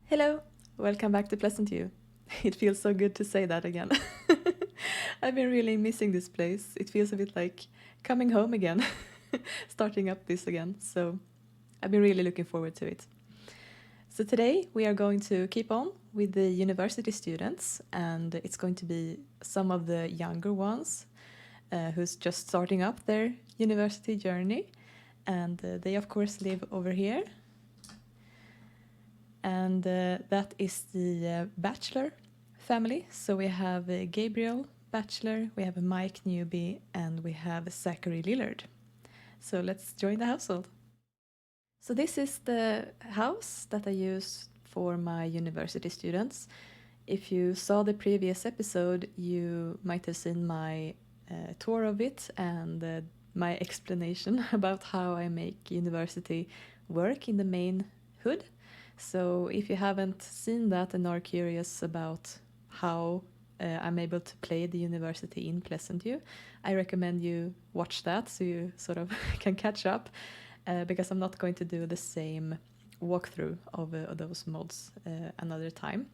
Hello, welcome back to Pleasantview. It feels so good to say that again. I've been really missing this place. It feels a bit like coming home again, starting up this again. So I've been really looking forward to it. So today we are going to keep on with the university students, and it's going to be some of the younger ones who's just starting up their university journey. And they, of course, live over here. And that is the Bachelor family. So we have Gabriel Bachelor, we have Mike Newby, and we have Zachary Lillard. So let's join the household. So this is the house that I use for my university students. If you saw the previous episode, you might have seen my tour of it and my explanation about how I make university work in the main hood. So if you haven't seen that and are curious about how I'm able to play the university in Pleasantview, I recommend you watch that so you sort of can catch up, because I'm not going to do the same walkthrough of those mods another time.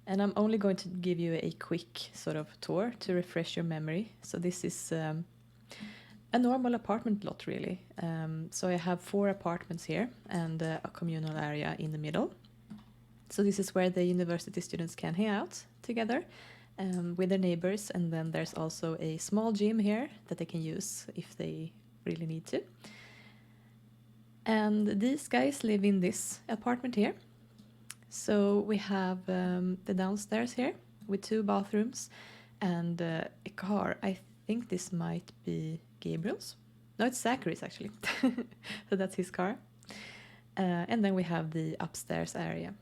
And I'm only going to give you a quick sort of tour to refresh your memory. So this is a normal apartment lot, really. So I have 4 apartments here and a communal area in the middle. So this is where the university students can hang out together with their neighbors, and then there's also a small gym here that they can use if they really need to. And these guys live in this apartment here. So we have the downstairs here with 2 bathrooms and a car. I think this might be Gabriel's. No, it's Zachary's actually. So that's his car. And then we have the upstairs area.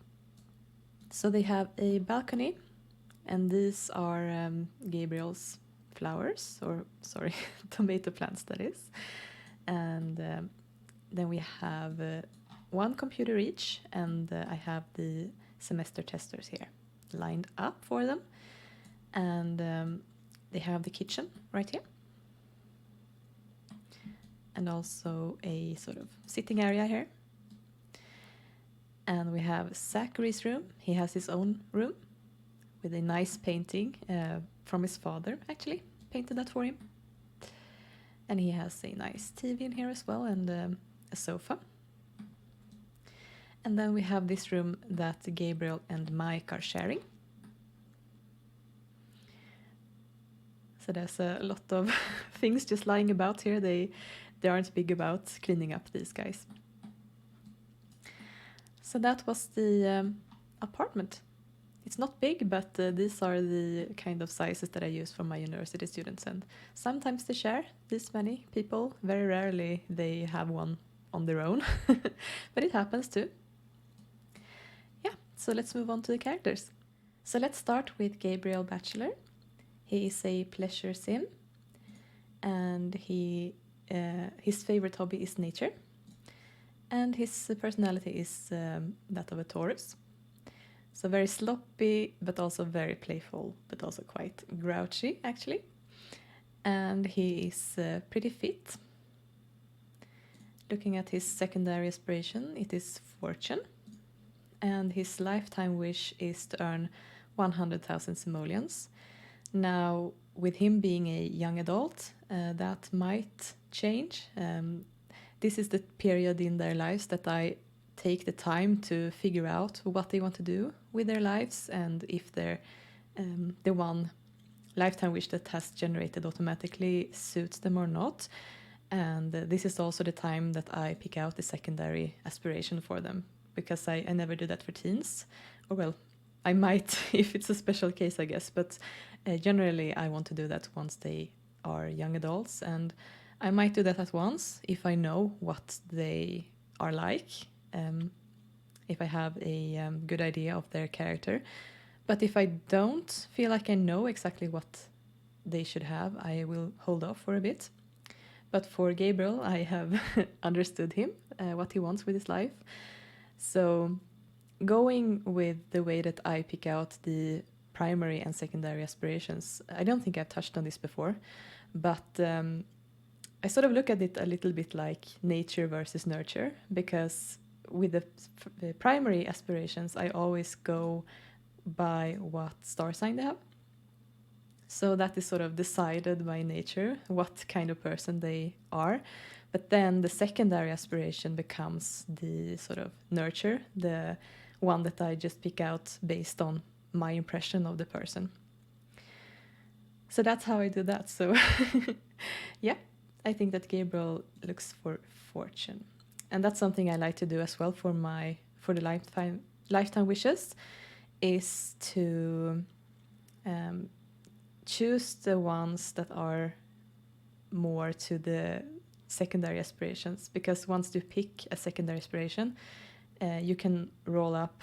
So they have a balcony, and these are Gabriel's flowers, or sorry, tomato plants, that is. And then we have 1 computer each, and I have the semester testers here lined up for them. And they have the kitchen right here. And also a sort of sitting area here. And we have Zachary's room. He has his own room with a nice painting from his father, actually. Painted that for him. And he has a nice TV in here as well, and a sofa. And then we have this room that Gabriel and Mike are sharing. So there's a lot of things just lying about here. They aren't big about cleaning up, these guys. So that was the apartment. It's not big, but these are the kind of sizes that I use for my university students. And sometimes they share this many people. Very rarely they have one on their own, but it happens too. Yeah, so let's move on to the characters. So let's start with Gabriel Bachelor. He is a pleasure sim, and his favorite hobby is nature, and his personality is that of a Taurus. So very sloppy, but also very playful, but also quite grouchy, actually. And he is pretty fit. Looking at his secondary aspiration, it is fortune. And his lifetime wish is to earn 100,000 simoleons. Now, with him being a young adult, that might change. This is the period in their lives that I take the time to figure out what they want to do with their lives, and if they're the one lifetime wish that has generated automatically suits them or not. And this is also the time that I pick out the secondary aspiration for them, because I never do that for teens. Or well, I might if it's a special case, I guess, but generally I want to do that once they are young adults, and I might do that at once if I know what they are like, if I have a good idea of their character. But if I don't feel like I know exactly what they should have, I will hold off for a bit. But for Gabriel, I have understood him, what he wants with his life. So going with the way that I pick out the primary and secondary aspirations, I don't think I've touched on this before, but I sort of look at it a little bit like nature versus nurture, because with the primary aspirations, I always go by what star sign they have. So that is sort of decided by nature what kind of person they are. But then the secondary aspiration becomes the sort of nurture, the one that I just pick out based on my impression of the person. So that's how I do that. So yeah, I think that Gabriel looks for fortune. And that's something I like to do as well for the lifetime wishes, is to choose the ones that are more to the secondary aspirations, because once you pick a secondary aspiration, you can roll up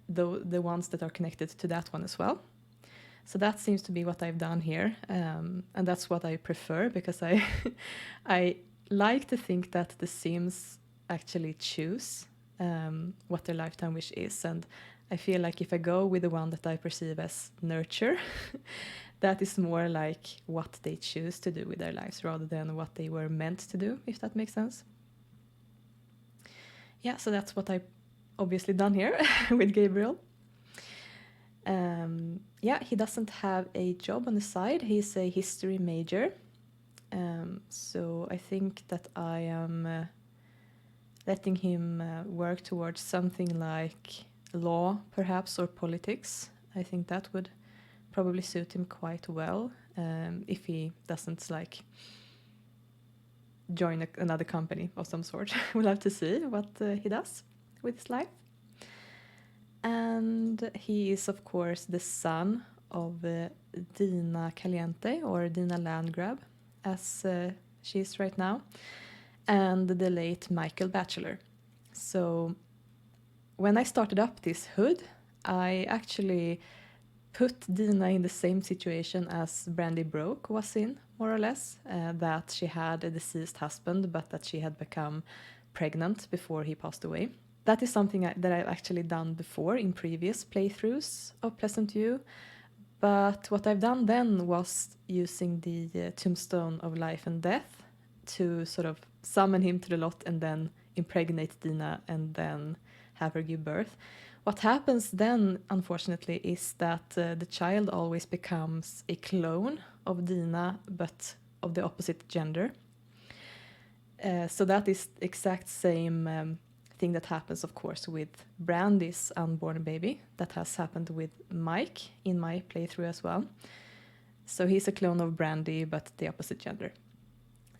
the ones that are connected to that one as well. So that seems to be what I've done here, and that's what I prefer, because I like to think that the Sims actually choose what their lifetime wish is, and I feel like if I go with the one that I perceive as nurture, that is more like what they choose to do with their lives rather than what they were meant to do, if that makes sense. Yeah, so that's what I've obviously done here with Gabriel. Yeah, he doesn't have a job on the side. He's a history major. So I think that I am letting him work towards something like law, perhaps, or politics. I think that would probably suit him quite well, if he doesn't like join another company of some sort. We'll have to see what he does with his life. And he is, of course, the son of Dina Caliente, or Dina Landgrab, as she is right now, and the late Michael Bachelor. So when I started up this hood, I actually put Dina in the same situation as Brandy Broke was in, more or less, that she had a deceased husband, but that she had become pregnant before he passed away. That is something that I've actually done before in previous playthroughs of Pleasantview, but what I've done then was using the Tombstone of Life and Death to sort of summon him to the lot and then impregnate Dina and then have her give birth. What happens then, unfortunately, is that the child always becomes a clone of Dina, but of the opposite gender. So that is the exact same thing that happens, of course, with Brandy's unborn baby. That has happened with Mike in my playthrough as well. So he's a clone of Brandy, but the opposite gender.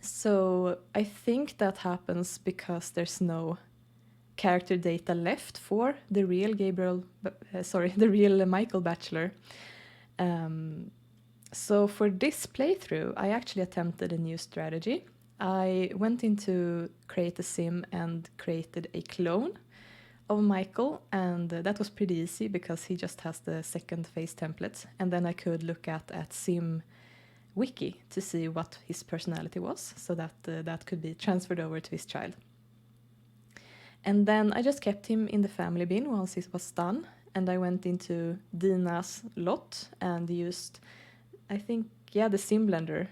So I think that happens because there's no character data left for the real the real Michael Bachelor. So for this playthrough, I actually attempted a new strategy. I went into Create a Sim and created a clone of Michael, and that was pretty easy because he just has the second face template, and then I could look at Sim Wiki to see what his personality was, so that that could be transferred over to his child. And then I just kept him in the family bin once it was done, and I went into Dina's lot and used, I think, the Sim Blender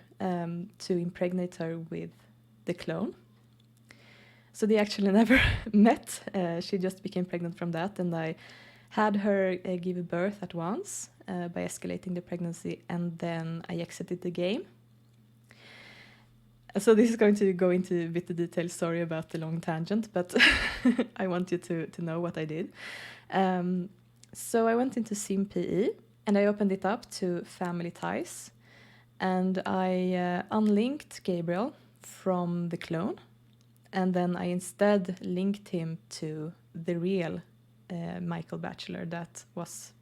to impregnate her with the clone. So they actually never met. She just became pregnant from that, and I had her give birth at once by escalating the pregnancy, and then I exited the game. So this is going to go into a bit of detail, sorry about the long tangent, but I want you to know what I did. So I went into SimPE, and I opened it up to Family Ties, and I unlinked Gabriel from the clone, and then I instead linked him to the real Michael Bachelor that was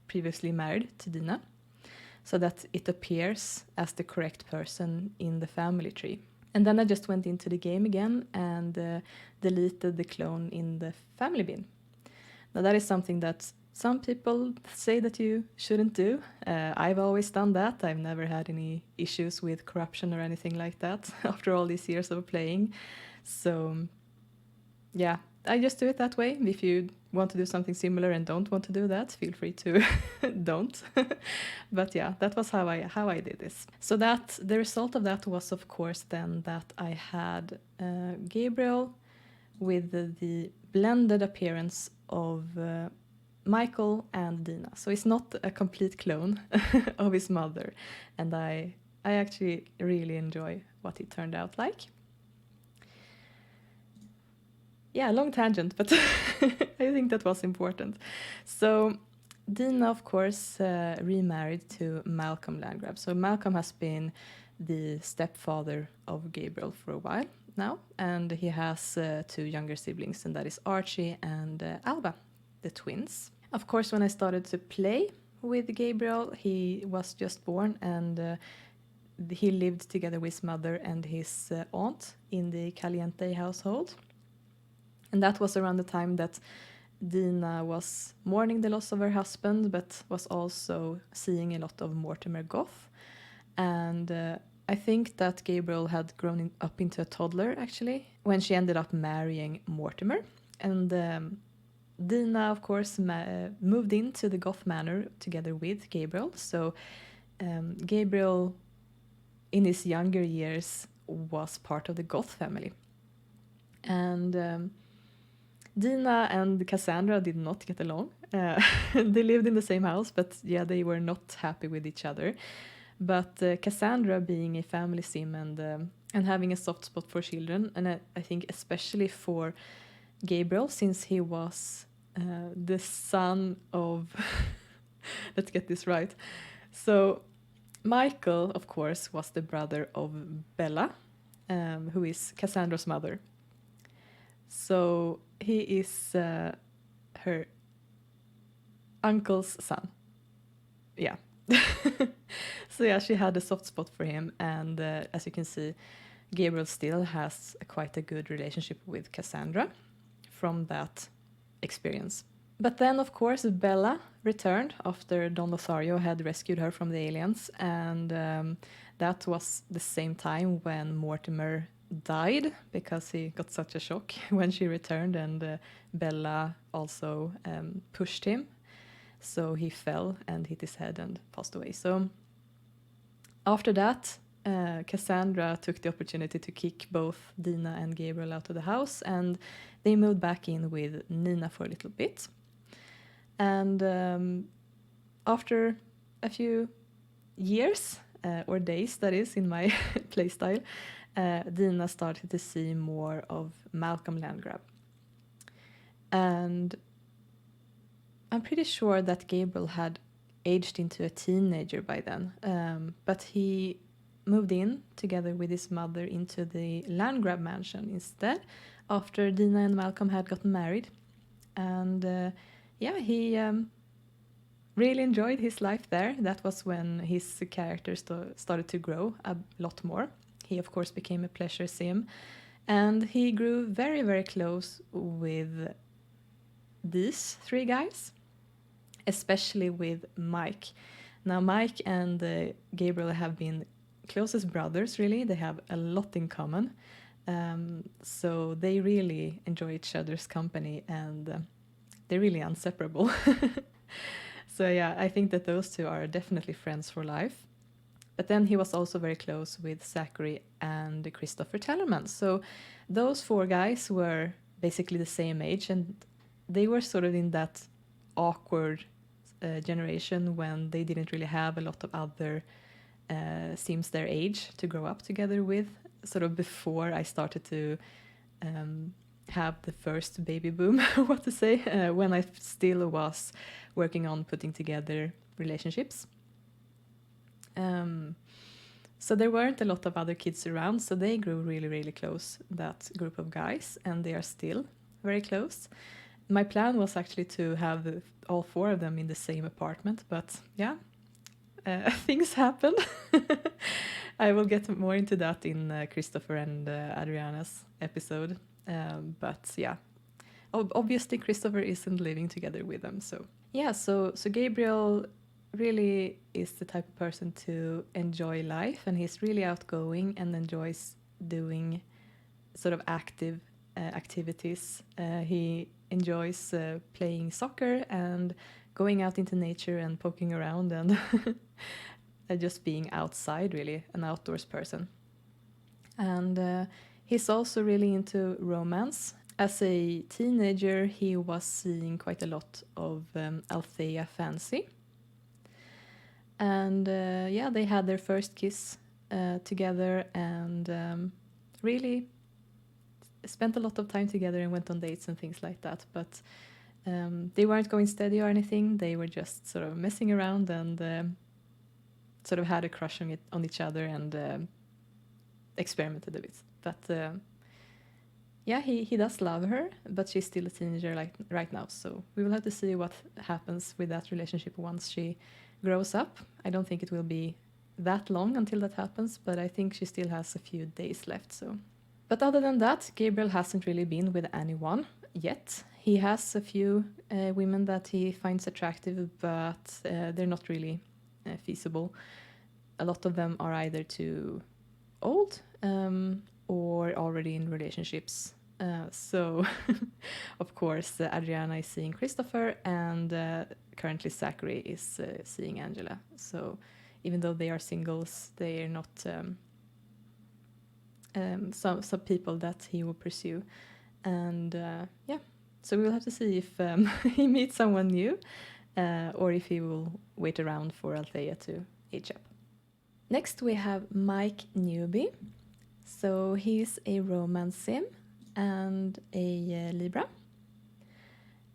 previously married to Dina, so that it appears as the correct person in the family tree. And then I just went into the game again and deleted the clone in the family bin. Now that is something that some people say that you shouldn't do. I've always done that. I've never had any issues with corruption or anything like that after all these years of playing. So yeah, I just do it that way. If you want to do something similar and don't want to do that, feel free to don't. But yeah, that was how I did this. So that the result of that was, of course, then that I had Gabriel with the blended appearance of Michael and Dina. So it's not a complete clone of his mother, and I actually really enjoy what it turned out like. Yeah, long tangent, but I think that was important. So Dina, of course, remarried to Malcolm Landgrab. So Malcolm has been the stepfather of Gabriel for a while now, and he has two younger siblings, and that is Archie and Alba, the twins. Of course, when I started to play with Gabriel, he was just born, and he lived together with his mother and his aunt in the Caliente household. And that was around the time that Dina was mourning the loss of her husband, but was also seeing a lot of Mortimer Goth. And I think that Gabriel had grown up into a toddler, actually, when she ended up marrying Mortimer. And Dina, of course, moved into the Goth manor together with Gabriel. So Gabriel, in his younger years, was part of the Goth family. And Dina and Cassandra did not get along. They lived in the same house, but yeah, they were not happy with each other. But Cassandra, being a family sim and having a soft spot for children, and I think especially for Gabriel, since he was the son of, let's get this right. So Michael, of course, was the brother of Bella, who is Cassandra's mother. So he is her uncle's son. Yeah. So yeah, she had a soft spot for him, and as you can see, Gabriel still has quite a good relationship with Cassandra from that experience. But then, of course, Bella returned after Don Lothario had rescued her from the aliens, and that was the same time when Mortimer died, because he got such a shock when she returned, and Bella also pushed him. So he fell and hit his head and passed away. So after that, Cassandra took the opportunity to kick both Dina and Gabriel out of the house, and they moved back in with Nina for a little bit. And after a few years, or days that is, in my playstyle, Dina started to see more of Malcolm Landgrab. And I'm pretty sure that Gabriel had aged into a teenager by then, but he moved in together with his mother into the Landgrab mansion instead, after Dina and Malcolm had gotten married. And yeah, he really enjoyed his life there. That was when his character started to grow a lot more. He, of course, became a pleasure sim, and he grew very, very close with these three guys, especially with Mike. Now, Mike and Gabriel have been closest brothers, really. They have a lot in common. So they really enjoy each other's company, and they're really inseparable. So yeah, I think that those two are definitely friends for life. But then he was also very close with Zackery and Cristofer Tellerman. So those four guys were basically the same age, and they were sort of in that awkward generation when they didn't really have a lot of other sims their age to grow up together with, sort of before I started to have the first baby boom, what to say, when I still was working on putting together relationships. So there weren't a lot of other kids around, so they grew really, really close, that group of guys, and they are still very close. My plan was actually to have all four of them in the same apartment, but yeah, things happened. I will get more into that in Cristofer and Adriana's episode. But yeah, obviously Cristofer isn't living together with them. So yeah, so Gabriel really is the type of person to enjoy life, and he's really outgoing and enjoys doing sort of active activities. He enjoys playing soccer and going out into nature and poking around and just being outside, really, an outdoors person. And he's also really into romance. As a teenager, he was seeing quite a lot of Althea Fancy. And yeah, they had their first kiss together and really spent a lot of time together and went on dates and things like that. But they weren't going steady or anything. They were just sort of messing around and sort of had a crush on each other and experimented a bit. But yeah, he does love her, but she's still a teenager like right now. So we will have to see what happens with that relationship once she grows up. I don't think it will be that long until that happens, but I think she still has a few days left. So, but other than that, Gabriel hasn't really been with anyone yet. He has a few women that he finds attractive, but they're not really feasible. A lot of them are either too old or already in relationships. So, of course, Adriana is seeing Cristofer, and currently Zackery is seeing Angela. So, even though they are singles, they are not some people that he will pursue. And yeah, so we will have to see if he meets someone new or if he will wait around for Althea to age up. Next, we have Mike Newby. So, he's a romance sim and a Libra.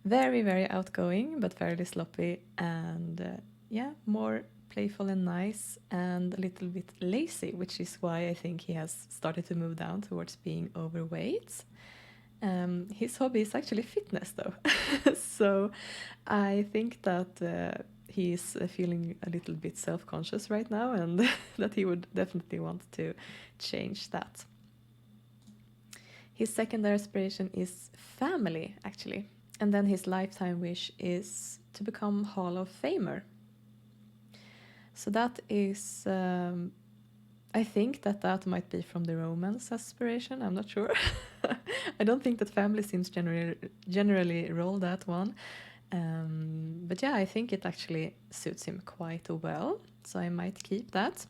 Very, very outgoing, but fairly sloppy, and yeah, more playful and nice, and a little bit lazy, which is why I think he has started to move down towards being overweight. His hobby is actually fitness, though. So I think that he's feeling a little bit self-conscious right now, and that he would definitely want to change that. His secondary aspiration is family, actually. And then his lifetime wish is to become Hall of Famer. So that is, I think that might be from the romance aspiration. I'm not sure. I don't think that family sims generally roll that one. But yeah, I think it actually suits him quite well. So I might keep that.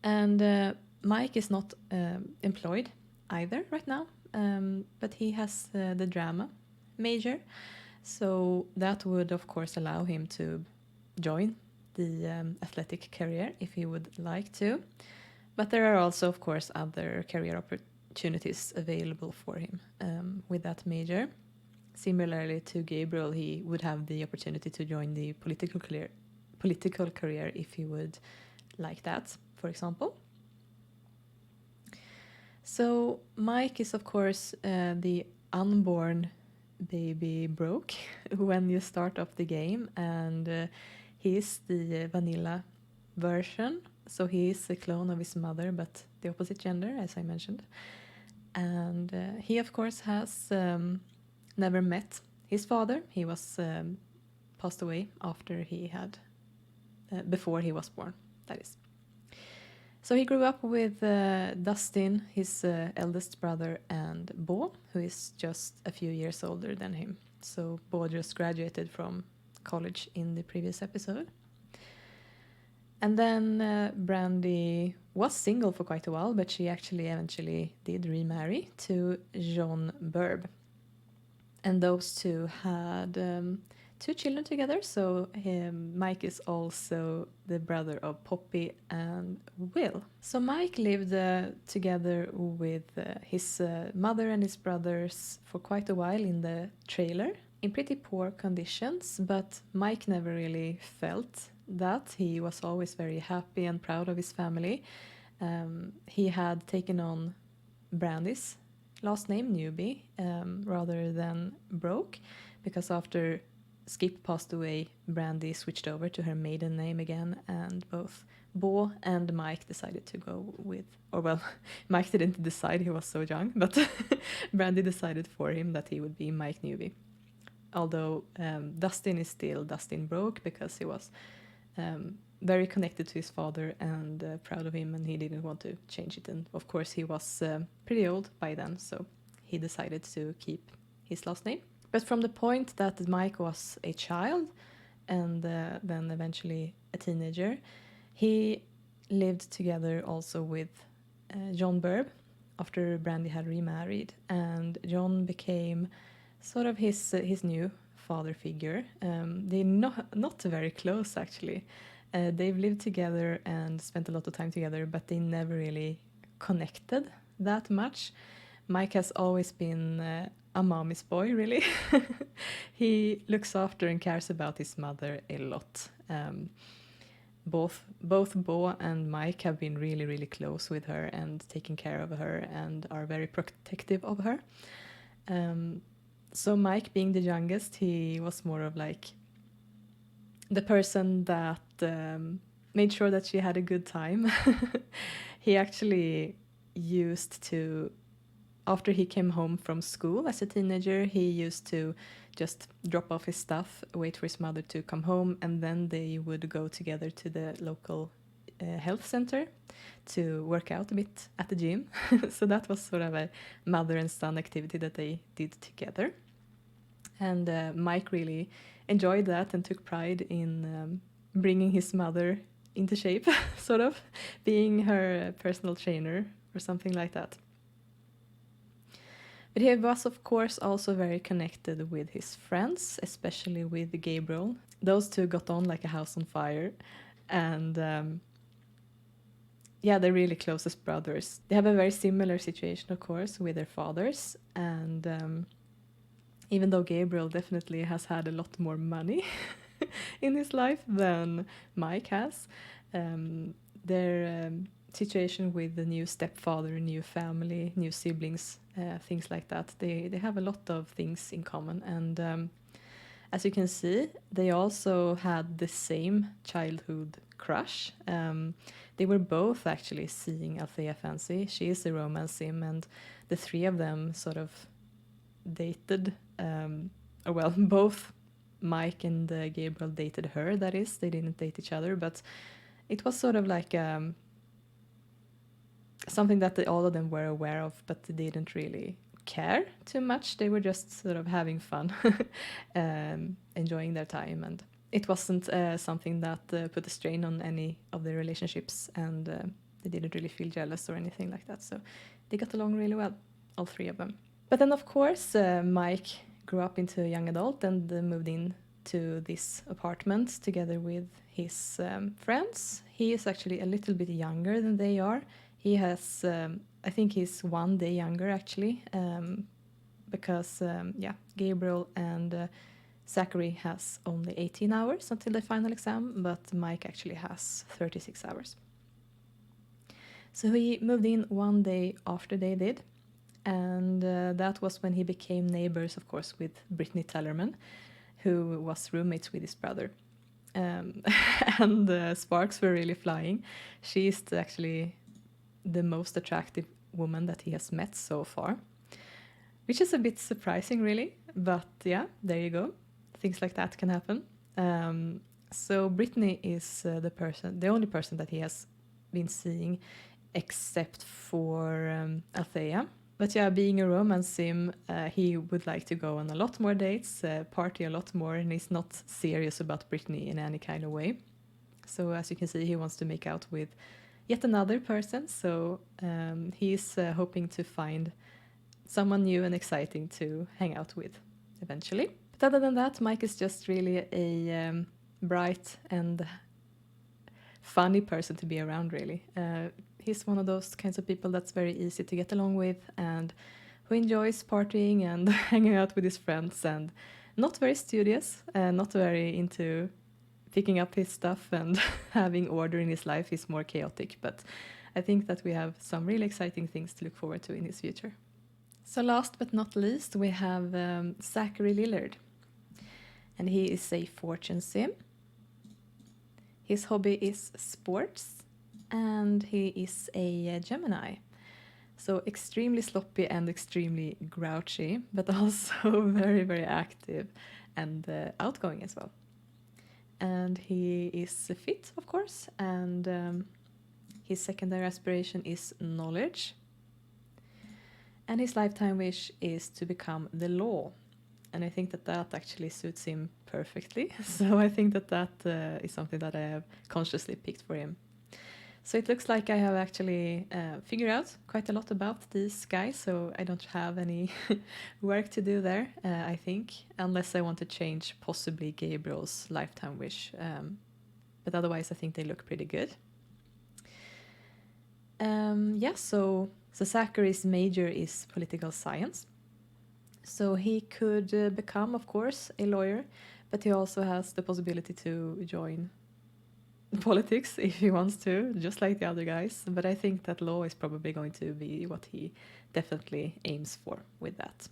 And Mike is not employed either right now, but he has the drama major, so that would of course allow him to join the athletic career if he would like to. But there are also of course other career opportunities available for him with that major. Similarly to Gabriel, he would have the opportunity to join the political career if he would like that, for example. So Mike is of course the unborn baby broke when you start off the game, and he is the vanilla version. So he is a clone of his mother, but the opposite gender, as I mentioned. And he of course has never met his father. He was passed away after he had before he was born, that is. So he grew up with Dustin, his eldest brother, and Bo, who is just a few years older than him. So Bo just graduated from college in the previous episode. And then Brandy was single for quite a while, but she actually eventually did remarry to John Burb. And those two had 2 children together, so Mike is also the brother of Poppy and Will. So Mike lived together with his mother and his brothers for quite a while in the trailer, in pretty poor conditions, but Mike never really felt that. He was always very happy and proud of his family. He had taken on Brandy's last name, Newby, rather than Broke, because after Skip passed away, Brandy switched over to her maiden name again, and both Bo and Mike decided to go with, or well, Mike didn't decide, he was so young, but Brandy decided for him that he would be Mike Newby. Although Dustin is still Dustin Broke, because he was very connected to his father and proud of him, and he didn't want to change it. And of course he was pretty old by then, so he decided to keep his last name. But from the point that Mike was a child and then eventually a teenager, he lived together also with John Burb, after Brandy had remarried, and John became sort of his new father figure. They're not very close actually. They've lived together and spent a lot of time together, but they never really connected that much. Mike has always been a mommy's boy, really. He looks after and cares about his mother a lot. Both Bo and Mike have been really, really close with her and taking care of her and are very protective of her. So Mike, being the youngest, he was more of like the person that made sure that she had a good time. He actually used to, after he came home from school as a teenager, he used to just drop off his stuff, wait for his mother to come home, and then they would go together to the local health center to work out a bit at the gym. So that was sort of a mother and son activity that they did together. And Mike really enjoyed that and took pride in bringing his mother into shape, sort of being her personal trainer or something like that. But he was, of course, also very connected with his friends, especially with Gabriel. Those two got on like a house on fire. And they're really close as brothers. They have a very similar situation, of course, with their fathers. And even though Gabriel definitely has had a lot more money in his life than Mike has, their situation with the new stepfather, new family, new siblings, things like that, they have a lot of things in common. And as you can see, they also had the same childhood crush. They were both actually seeing Althea Fancy. She is a romance sim, and the three of them sort of dated, both Mike and Gabriel dated her, that is. They didn't date each other, but it was sort of like something that all of them were aware of, but they didn't really care too much. They were just sort of having fun, enjoying their time, and it wasn't something that put a strain on any of their relationships, and they didn't really feel jealous or anything like that. So they got along really well, all three of them. But then, of course, Mike grew up into a young adult and moved in to this apartment together with his friends. He is actually a little bit younger than they are. He has, I think he's 1 day younger actually, because Gabriel and Zackery has only 18 hours until the final exam, but Mike actually has 36 hours. So he moved in 1 day after they did, and that was when he became neighbors, of course, with Brittany Tellerman, who was roommates with his brother. And sparks were really flying. She is actually the most attractive woman that he has met so far, which is a bit surprising, really. But yeah, there you go. Things like that can happen. So Brittany is the only person that he has been seeing, except for Althea. But yeah, being a romance sim, he would like to go on a lot more dates, party a lot more, and he's not serious about Brittany in any kind of way. So as you can see, he wants to make out with yet another person. So he's hoping to find someone new and exciting to hang out with eventually. But other than that, Mike is just really a bright and funny person to be around, really. He's one of those kinds of people that's very easy to get along with and who enjoys partying and hanging out with his friends, and not very studious, not very into picking up his stuff and having order in his life. He's more chaotic, but I think that we have some really exciting things to look forward to in his future. So last but not least, we have Zachary Lillard, and he is a fortune sim. His hobby is sports, and he is a Gemini. So extremely sloppy and extremely grouchy, but also very, very active and outgoing as well. And he is fit, of course, and his secondary aspiration is knowledge. And his lifetime wish is to become the law. And I think that that actually suits him perfectly. So I think that that is something that I have consciously picked for him. So it looks like I have actually figured out quite a lot about these guys, so I don't have any work to do there, I think, unless I want to change possibly Gabriel's lifetime wish. But otherwise, I think they look pretty good. So Zachary's major is political science. So he could become, of course, a lawyer, but he also has the possibility to join politics if he wants to, just like the other guys. But I think that law is probably going to be what he definitely aims for with that.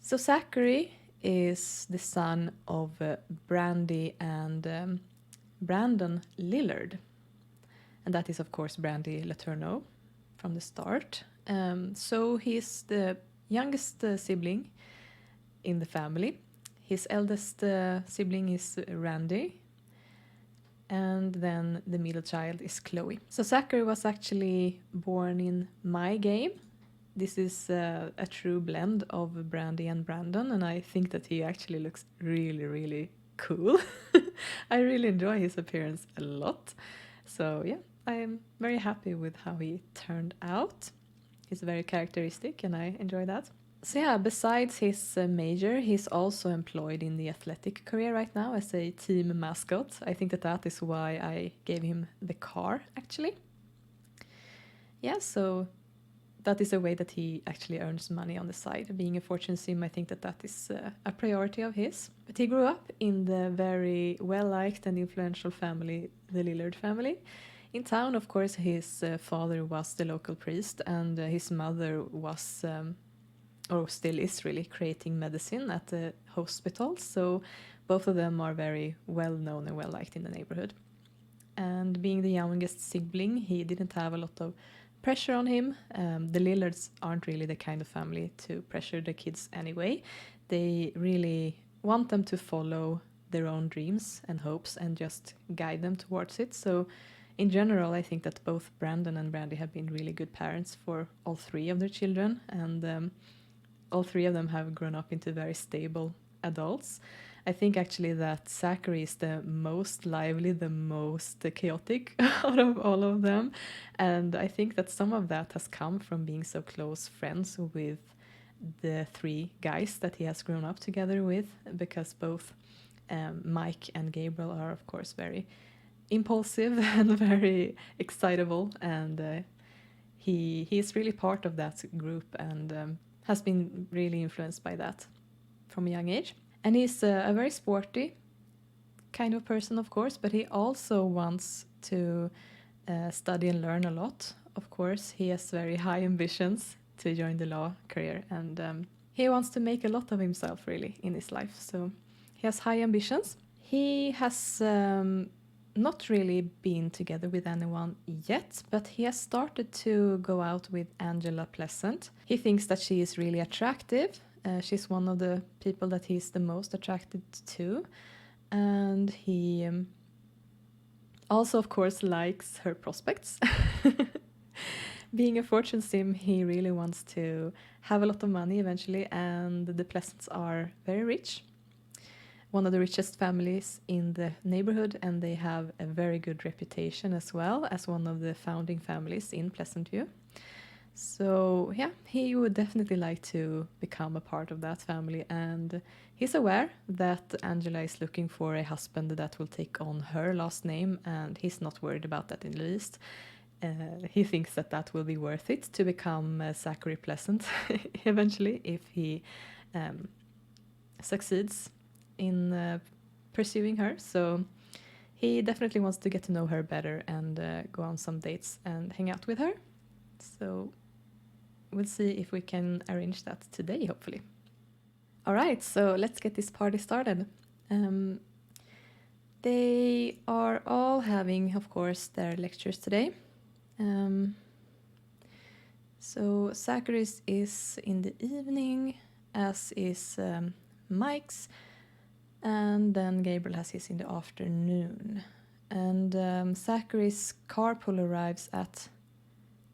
So Zackery is the son of Brandy and Brandon Lillard. And that is, of course, Brandy Letourneau from the start. So he's the youngest sibling in the family. His eldest sibling is Randy. And then the middle child is Chloe. So Zackery was actually born in my game. This is a true blend of Brandy and Brandon, and I think that he actually looks really, really cool. I really enjoy his appearance a lot. So yeah, I am very happy with how he turned out. He's very characteristic, and I enjoy that. So yeah, besides his major, he's also employed in the athletic career right now as a team mascot. I think that is why I gave him the car, actually. Yeah, so that is a way that he actually earns money on the side. Being a fortune sim, I think that is a priority of his. But he grew up in the very well-liked and influential family, the Lillard family. In town, of course, his father was the local priest, and his mother was... or still is really creating medicine at the hospital. So both of them are very well known and well liked in the neighborhood. And being the youngest sibling, he didn't have a lot of pressure on him. The Lillards aren't really the kind of family to pressure the kids anyway. They really want them to follow their own dreams and hopes and just guide them towards it. So in general, I think that both Brandon and Brandy have been really good parents for all three of their children, and all three of them have grown up into very stable adults. I think actually that Zackery is the most lively, the most chaotic out of all of them. And I think that some of that has come from being so close friends with the three guys that he has grown up together with, because both Mike and Gabriel are, of course, very impulsive and very excitable. And he is really part of that group and has been really influenced by that from a young age. And he's a very sporty kind of person, of course, but he also wants to study and learn a lot. Of course, he has very high ambitions to join the law career, and he wants to make a lot of himself, really, in his life. So he has high ambitions. He has not really been together with anyone yet, but he has started to go out with Angela Pleasant. He thinks that she is really attractive. She's one of the people that he's the most attracted to. And he also, of course, likes her prospects. Being a fortune sim, he really wants to have a lot of money eventually, and the Pleasants are very rich. One of the richest families in the neighborhood, and they have a very good reputation as well as one of the founding families in Pleasantview. So yeah, he would definitely like to become a part of that family, and he's aware that Angela is looking for a husband that will take on her last name, and he's not worried about that in the least. He thinks that that will be worth it to become Zachary Pleasant eventually if he succeeds in pursuing her. So he definitely wants to get to know her better and go on some dates and hang out with her. So we'll see if we can arrange that today, hopefully. All right, so let's get this party started. They are all having, of course, their lectures today. So Zachary's is in the evening, as is Mike's, and then Gabriel has his in the afternoon. And Zachary's carpool arrives at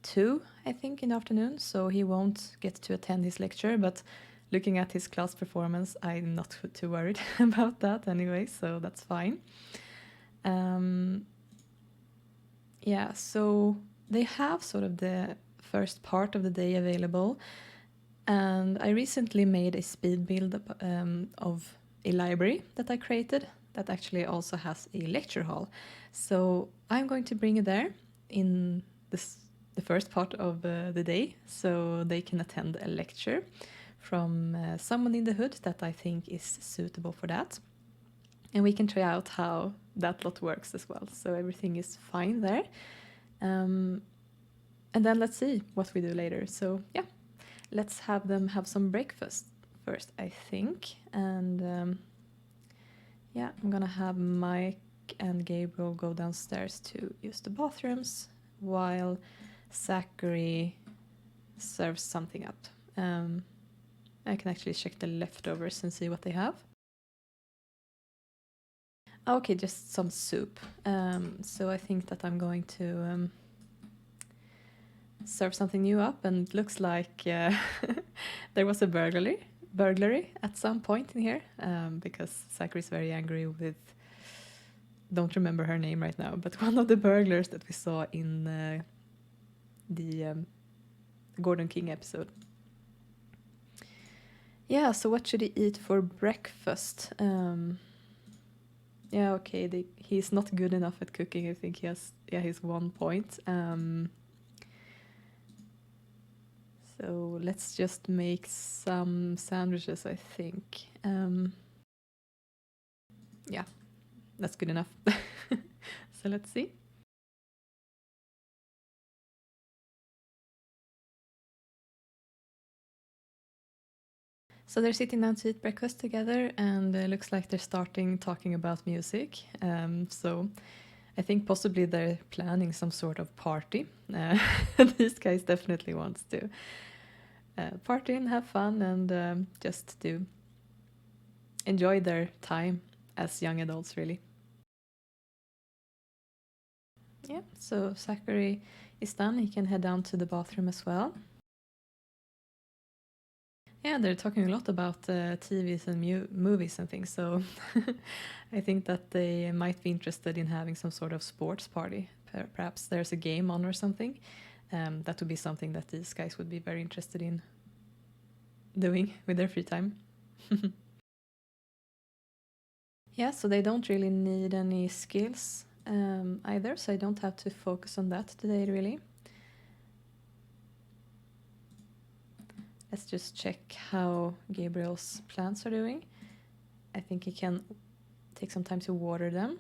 2, I think, in the afternoon, so he won't get to attend his lecture, but looking at his class performance, I'm not too worried about that anyway, so that's fine. Yeah, so they have sort of the first part of the day available, and I recently made a speed build of a library that I created that actually also has a lecture hall. So I'm going to bring it there in the first part of the day, so they can attend a lecture from someone in the hood that I think is suitable for that. And we can try out how that lot works as well. So everything is fine there. And then let's see what we do later. So yeah, let's have them have some breakfast first, I think. And yeah, I'm gonna have Mike and Gabriel go downstairs to use the bathrooms while Zackery serves something up. I can actually check the leftovers and see what they have. Okay, just some soup. So I think that I'm going to serve something new up, and it looks like there was a burglary at some point in here, because Zachary's very angry with, don't remember her name right now, but one of the burglars that we saw in the Gordon King episode. Yeah, so what should he eat for breakfast? Yeah, okay, he's not good enough at cooking. I think he's 1 point. So let's just make some sandwiches, I think. Yeah, that's good enough. So let's see. So they're sitting down to eat breakfast together, and it looks like they're starting talking about music. So I think possibly they're planning some sort of party. These guys definitely wants to party and have fun and just to enjoy their time as young adults, really. Yeah, so Zackery is done. He can head down to the bathroom as well. Yeah, they're talking a lot about TVs and movies and things, so I think that they might be interested in having some sort of sports party. Perhaps there's a game on or something. That would be something that these guys would be very interested in doing with their free time. Yeah, so they don't really need any skills either, so I don't have to focus on that today, really. Let's just check how Gabriel's plants are doing. I think he can take some time to water them.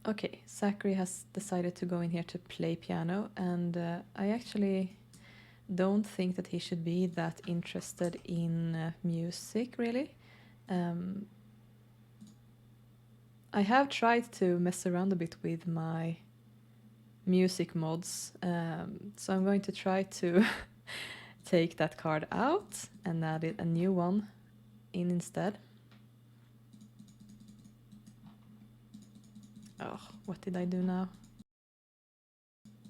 Okay, Zachary has decided to go in here to play piano, and I actually don't think that he should be that interested in music, really. I have tried to mess around a bit with my music mods, so I'm going to try to take that card out and add a new one in instead. Oh, what did I do now?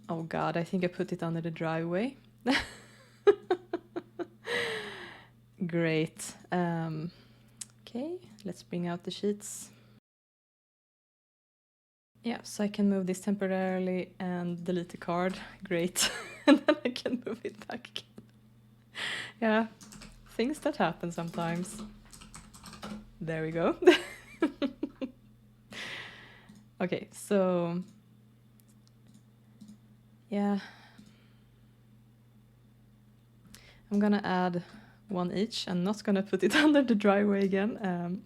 Oh god, I think I put it under the driveway. Great. Okay, let's bring out the sheets. Yeah, so I can move this temporarily and delete the card. Great. And then I can move it back again. Yeah, things that happen sometimes. There we go. Okay, so yeah, I'm gonna add one each. I'm not gonna put it under the driveway again,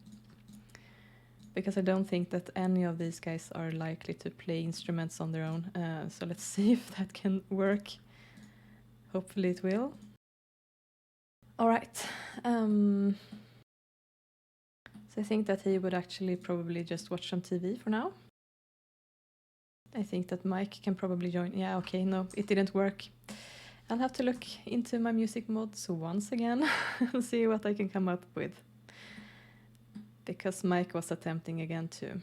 because I don't think that any of these guys are likely to play instruments on their own. So let's see if that can work. Hopefully it will. All right. So I think that he would actually probably just watch some TV for now. I think that Mike can probably join. Yeah, okay, no, it didn't work. I'll have to look into my music mods once again and see what I can come up with. Because Mike was attempting again to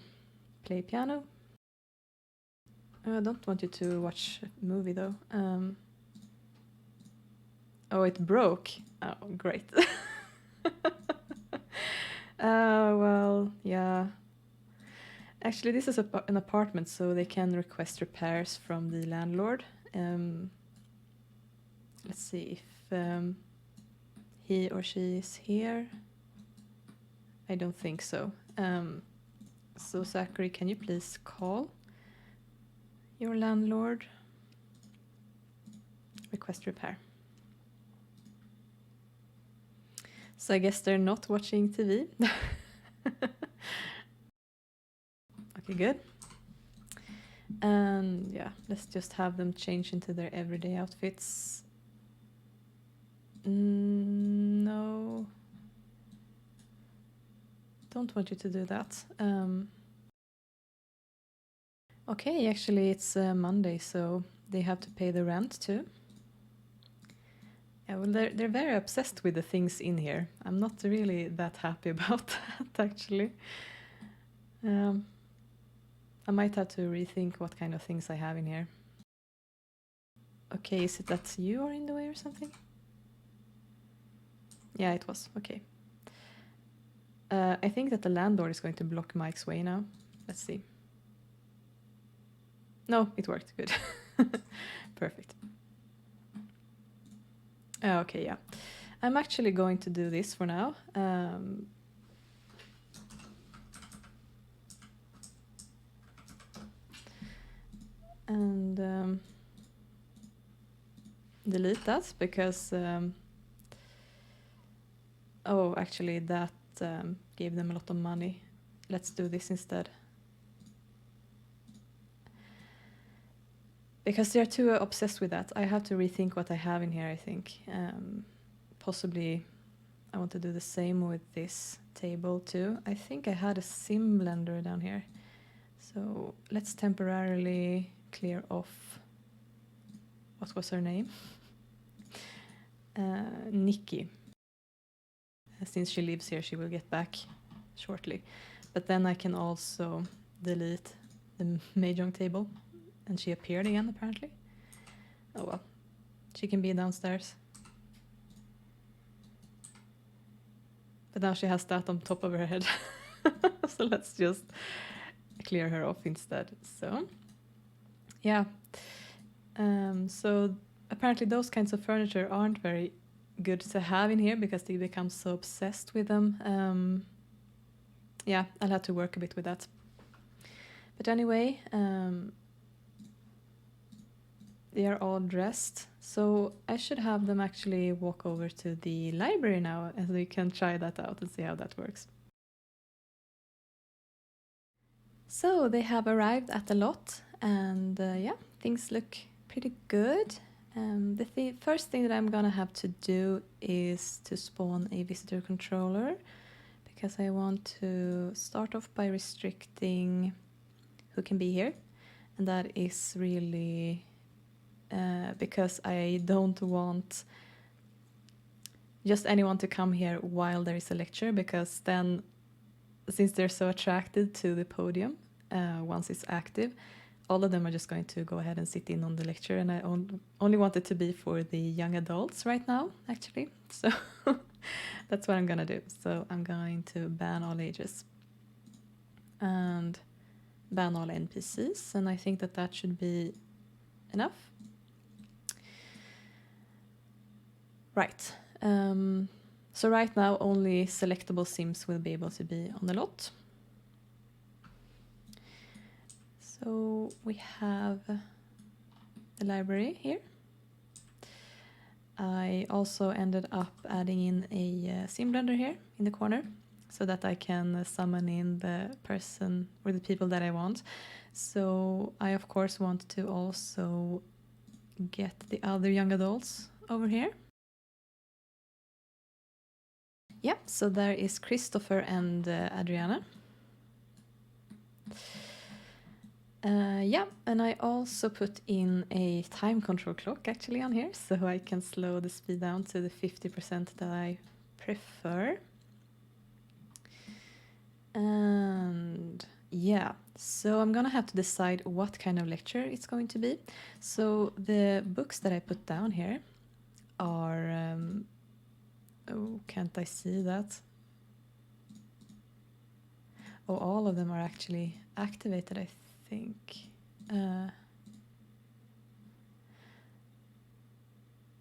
play piano. I don't want you to watch a movie though. Oh, it broke. Oh, great. Well, yeah. Actually, this is an apartment, so they can request repairs from the landlord. Let's see if he or she is here. I don't think so. So Zackery, can you please call your landlord? Request repair. So I guess they're not watching TV. Okay, good. And yeah, let's just have them change into their everyday outfits. No. Don't want you to do that. Okay, actually it's Monday, so they have to pay the rent too. Yeah, well, they're very obsessed with the things in here. I'm not really that happy about that, actually. I might have to rethink what kind of things I have in here. Okay, is it that you are in the way or something? Yeah, it was. Okay. I think that the landlord is going to block Mike's way now. Let's see. No, it worked. Good. Perfect. Okay, yeah. I'm actually going to do this for now. And delete that because oh, actually that gave them a lot of money. Let's do this instead. Because they're too obsessed with that. I have to rethink what I have in here, I think. Possibly I want to do the same with this table too. I think I had a sim blender down here. So let's temporarily clear off, what was her name? Nikki. Since she lives here, she will get back shortly. But then I can also delete the Mahjong table. And she appeared again, apparently. Oh well, she can be downstairs. But now she has that on top of her head. So let's just clear her off instead. So, yeah. So apparently those kinds of furniture aren't very good to have in here because they become so obsessed with them. Yeah, I'll have to work a bit with that. But anyway, they are all dressed, so I should have them actually walk over to the library now and we can try that out and see how that works. So they have arrived at the lot and yeah, things look pretty good. The first thing that I'm gonna have to do is to spawn a visitor controller because I want to start off by restricting who can be here, and that is really because I don't want just anyone to come here while there is a lecture, because then since they're so attracted to the podium once it's active, all of them are just going to go ahead and sit in on the lecture, and I only want it to be for the young adults right now, actually. So that's what I'm gonna do. So I'm going to ban all ages and ban all NPCs, and I think that that should be enough. Right. So right now only selectable sims will be able to be on the lot. So we have the library here. I also ended up adding in a sim blender here in the corner so that I can summon in the person or the people that I want. So I of course want to also get the other young adults over here. Yeah, so there is Cristofer and Adriana. Yeah, and I also put in a time control clock actually on here, so I can slow the speed down to the 50% that I prefer. And yeah, so I'm gonna have to decide what kind of lecture it's going to be. So the books that I put down here are, oh, can't I see that? Oh, all of them are actually activated, I think.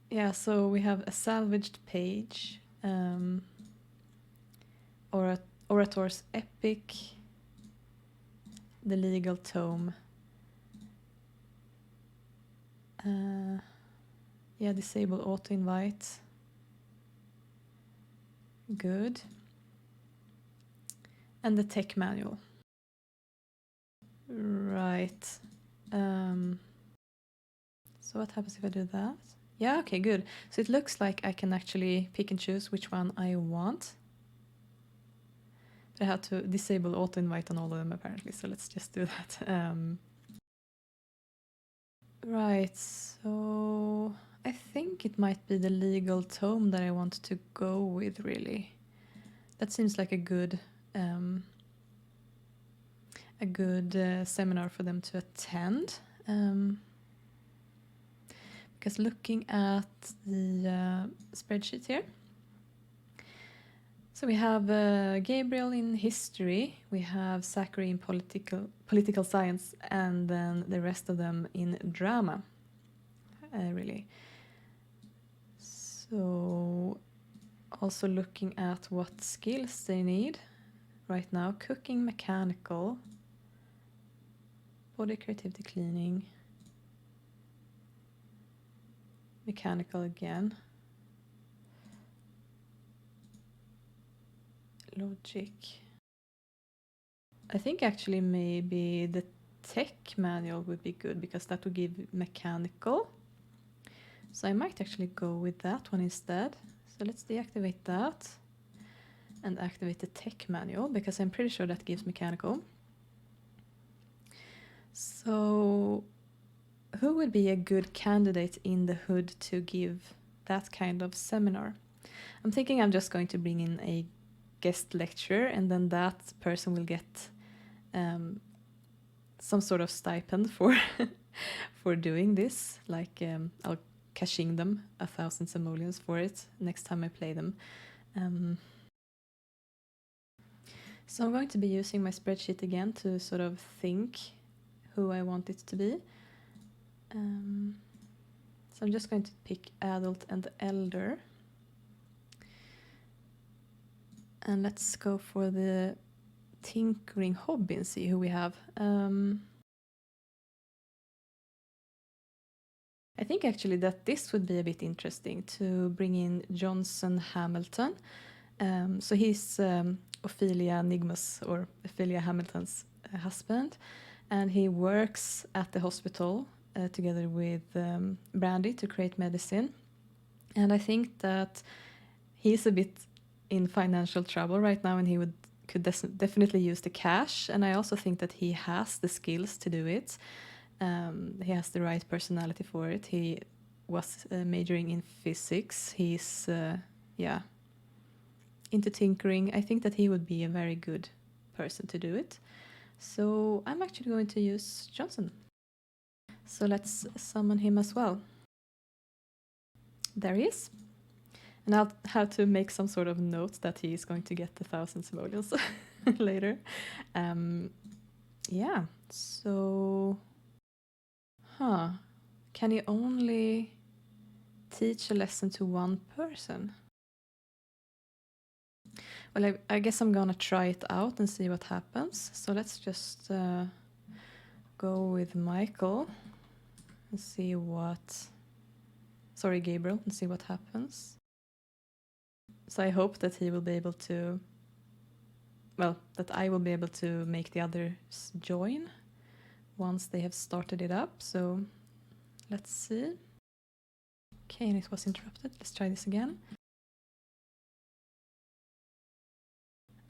Yeah, so we have a salvaged page, Orator's Epic, the legal tome. Yeah, disable auto-invite. Good. And the tech manual. Right. So what happens if I do that? Yeah, okay, good. So it looks like I can actually pick and choose which one I want. But I have to disable auto-invite on all of them apparently, so let's just do that. Right, so I think it might be the legal tome that I want to go with, really. That seems like a good seminar for them to attend. Because looking at the spreadsheet here, so we have Gabriel in history, we have Zackery in political science, and then the rest of them in drama, really. So also looking at what skills they need right now: cooking, mechanical, body creativity, cleaning, mechanical again, logic. I think actually maybe the tech manual would be good because that would give mechanical. So I might actually go with that one instead. So let's deactivate that and activate the tech manual because I'm pretty sure that gives mechanical. So who would be a good candidate in the hood to give that kind of seminar? I'm thinking I'm just going to bring in a guest lecturer and then that person will get some sort of stipend for for doing this. Like I'll cashing them 1,000 simoleons for it next time I play them. So I'm going to be using my spreadsheet again to sort of think who I want it to be. So I'm just going to pick adult and elder. And let's go for the tinkering hobby and see who we have. I think actually that this would be a bit interesting to bring in Johnson Hamilton. So he's Ophelia Nigma's or Ophelia Hamilton's husband, and he works at the hospital together with Brandy to create medicine. And I think that he's a bit in financial trouble right now, and he could definitely use the cash. And I also think that he has the skills to do it. He has the right personality for it. He was majoring in physics. He's into tinkering. I think that he would be a very good person to do it. So I'm actually going to use Johnson. So let's summon him as well. There he is. And I'll have to make some sort of note that he is going to get 1,000 simoleons later. Yeah, so... Can you only teach a lesson to one person? Well, I guess I'm gonna try it out and see what happens. So let's just go with Michael and see what... Sorry, Gabriel, and see what happens. So I hope that he will be able to... Well, that I will be able to make the others join once they have started it up. So let's see. Okay, and it was interrupted. Let's try this again.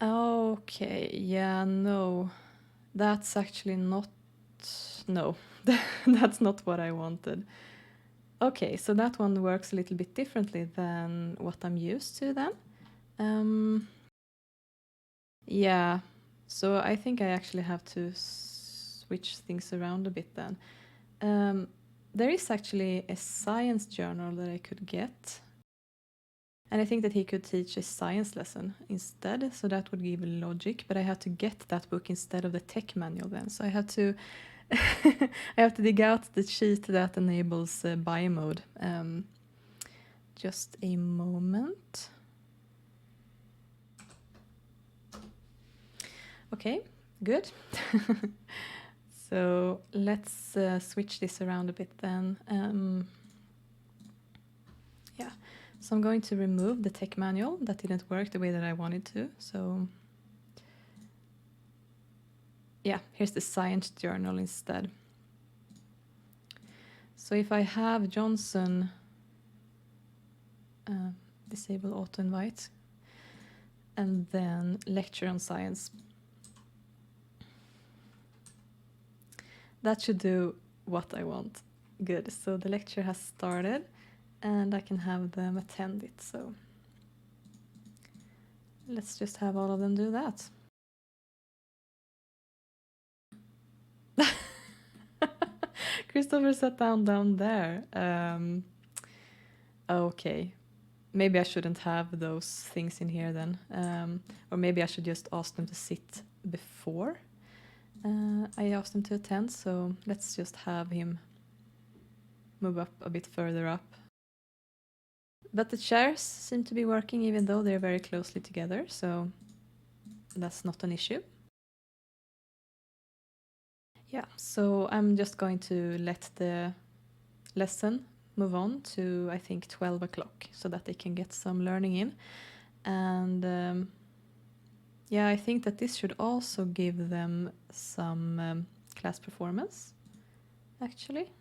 Okay, yeah, no. That's actually not... No, that's not what I wanted. Okay, so that one works a little bit differently than what I'm used to then. Yeah, so I think I actually have to switch things around a bit then. There is actually a science journal that I could get. And I think that he could teach a science lesson instead, so that would give logic, but I have to get that book instead of the tech manual then. So I have to I have to dig out the sheet that enables biomode. Just a moment. Okay, good. So let's switch this around a bit then. Yeah, so I'm going to remove the tech manual. That didn't work the way that I wanted to. So yeah, here's the science journal instead. So if I have Johnson disable auto invite and then lecture on science, that should do what I want. Good, so the lecture has started and I can have them attend it. So let's just have all of them do that. Cristofer sat down there. Okay, maybe I shouldn't have those things in here then. Or maybe I should just ask them to sit before I asked them to attend. So let's just have him move up a bit further up. But the chairs seem to be working even though they're very closely together, so that's not an issue. Yeah, so I'm just going to let the lesson move on to, I think, 12 o'clock so that they can get some learning in. And yeah, I think that this should also give them some class performance, actually.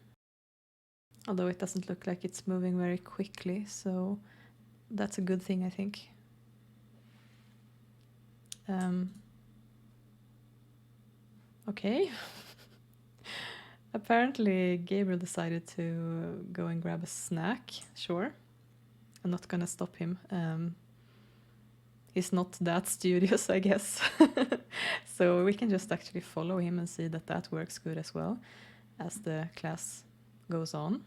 Although it doesn't look like it's moving very quickly, so that's a good thing, I think. Okay. Apparently, Gabriel decided to go and grab a snack. Sure. I'm not gonna stop him. He's not that studious, I guess. So we can just actually follow him and see that that works good as well as the class goes on.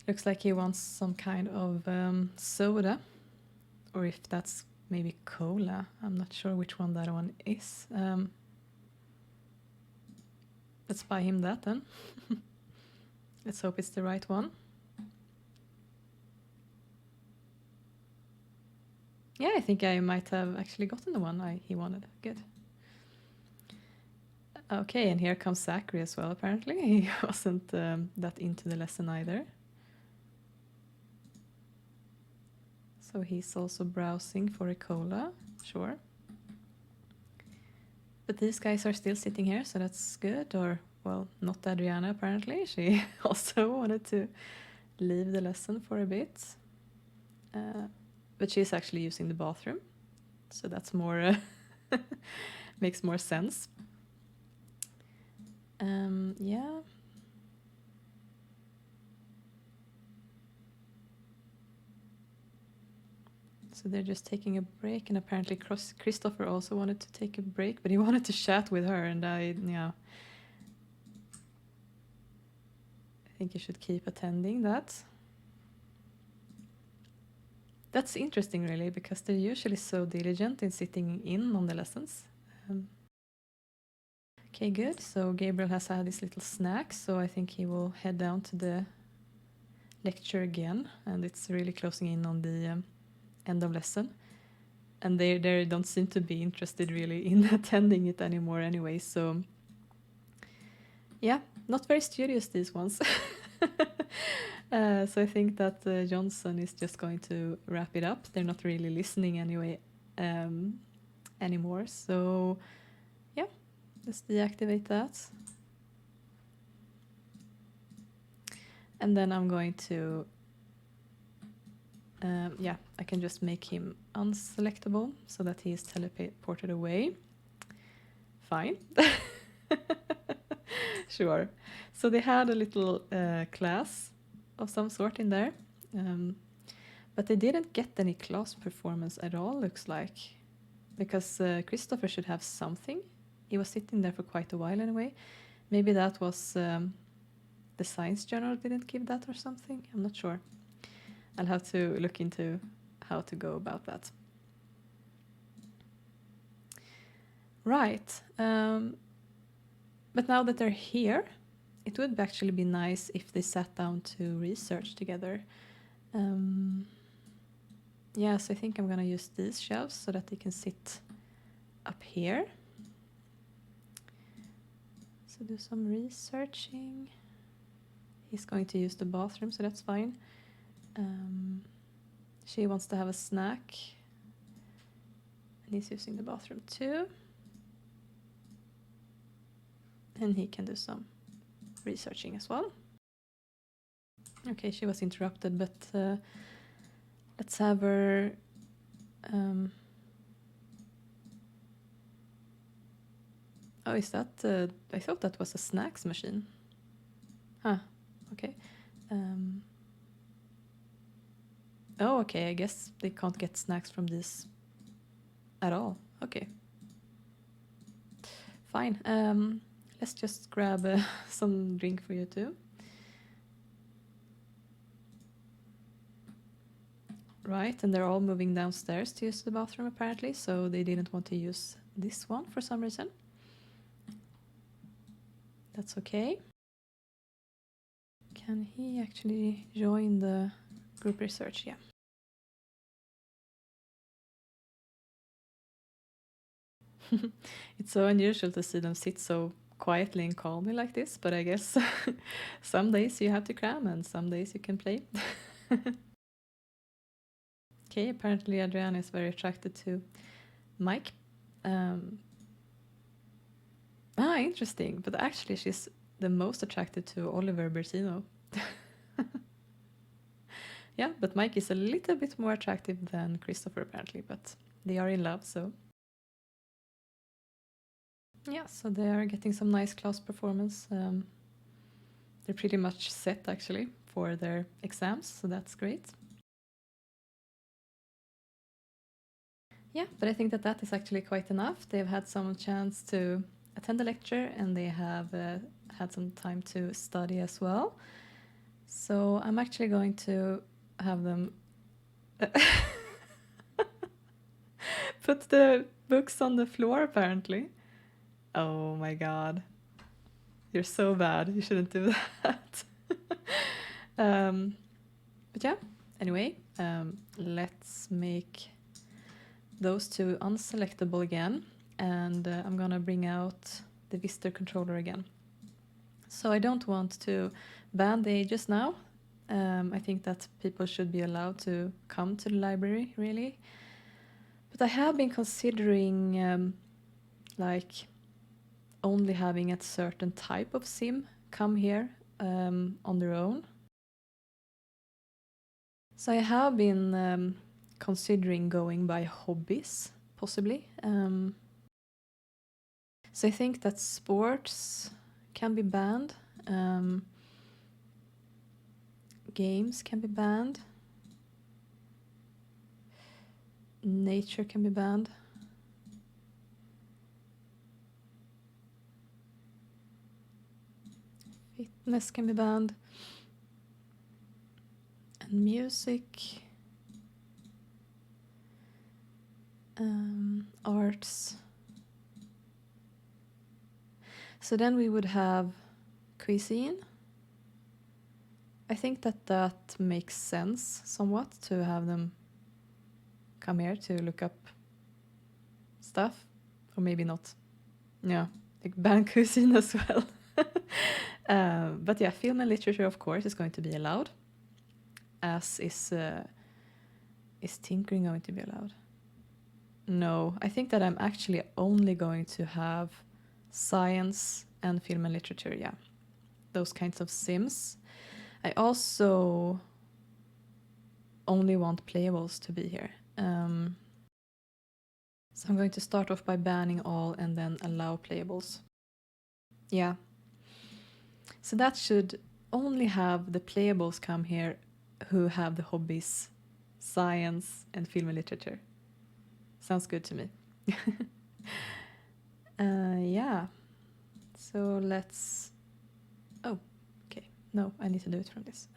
Looks like he wants some kind of soda, or if that's maybe cola. I'm not sure which one that one is. Let's buy him that then. Let's hope it's the right one. Yeah, I think I might have actually gotten the one he wanted. Good. Okay, and here comes Zackery as well, apparently. He wasn't that into the lesson either. So he's also browsing for a cola, sure. But these guys are still sitting here, so that's good. Or, well, not Adriana, apparently. She also wanted to leave the lesson for a bit. But she's actually using the bathroom. So that's more, makes more sense. Yeah. So they're just taking a break, and apparently Cristofer also wanted to take a break, but he wanted to chat with her, and I think you should keep attending that. That's interesting, really, because they're usually so diligent in sitting in on the lessons. Okay, good. So Gabriel has had his little snack, so I think he will head down to the lecture again, and it's really closing in on the end of lesson. And they don't seem to be interested really in attending it anymore anyway, so yeah, not very studious, these ones. So I think that Johnson is just going to wrap it up. They're not really listening anyway anymore, so yeah, let's deactivate that. And then I'm going to yeah, I can just make him unselectable so that he is teleported away. Fine. Sure. So they had a little class of some sort in there, but they didn't get any class performance at all, looks like, because Cristofer should have something. He was sitting there for quite a while anyway. Maybe that was the science journal didn't give that or something. I'm not sure. I'll have to look into how to go about that. Right. But now that they're here, it would actually be nice if they sat down to research together. Yes, I think I'm going to use these shelves so that they can sit up here. So do some researching. He's going to use the bathroom, so that's fine. She wants to have a snack. And he's using the bathroom too. And he can do some researching as well. Okay, she was interrupted, but let's have her... oh, is that... I thought that was a snacks machine. Huh, okay. Oh, okay, I guess they can't get snacks from this at all. Okay. Fine. Let's just grab some drink for you too. Right, and they're all moving downstairs to use the bathroom apparently, so they didn't want to use this one for some reason. That's okay. Can he actually join the group research? Yeah. It's so unusual to see them sit so quietly and calmly like this, but I guess some days you have to cram and some days you can play. Okay, apparently Adriana is very attracted to Mike. Interesting, but actually she's the most attracted to Oliver Bertino. Yeah, but Mike is a little bit more attractive than Cristofer apparently, but they are in love, so... yeah, so they are getting some nice class performance. They're pretty much set actually for their exams, so that's great. Yeah, but I think that that is actually quite enough. They've had some chance to attend the lecture and they have had some time to study as well. So I'm actually going to have them put the books on the floor apparently. Oh my god. You're so bad. You shouldn't do that. But yeah, anyway, let's make those two unselectable again. And I'm gonna bring out the visitor controller again. So I don't want to ban the ages now. I think that people should be allowed to come to the library, really. But I have been considering like only having a certain type of sim come here on their own. So I have been considering going by hobbies, possibly. So I think that sports can be banned. Games can be banned. Nature can be banned. Fitness can be banned. And music. Arts. So then we would have cuisine. I think that that makes sense somewhat to have them come here to look up stuff, or maybe not. Yeah, like ban cuisine as well. But yeah, film and literature, of course, is going to be allowed. As is tinkering going to be allowed? No, I think that I'm actually only going to have science and film and literature, yeah. Those kinds of sims. I also only want playables to be here. So I'm going to start off by banning all and then allow playables. Yeah. So that should only have the playables come here who have the hobbies science and film and literature. Sounds good to me. Yeah. So let's... oh, okay. No, I need to do it from this.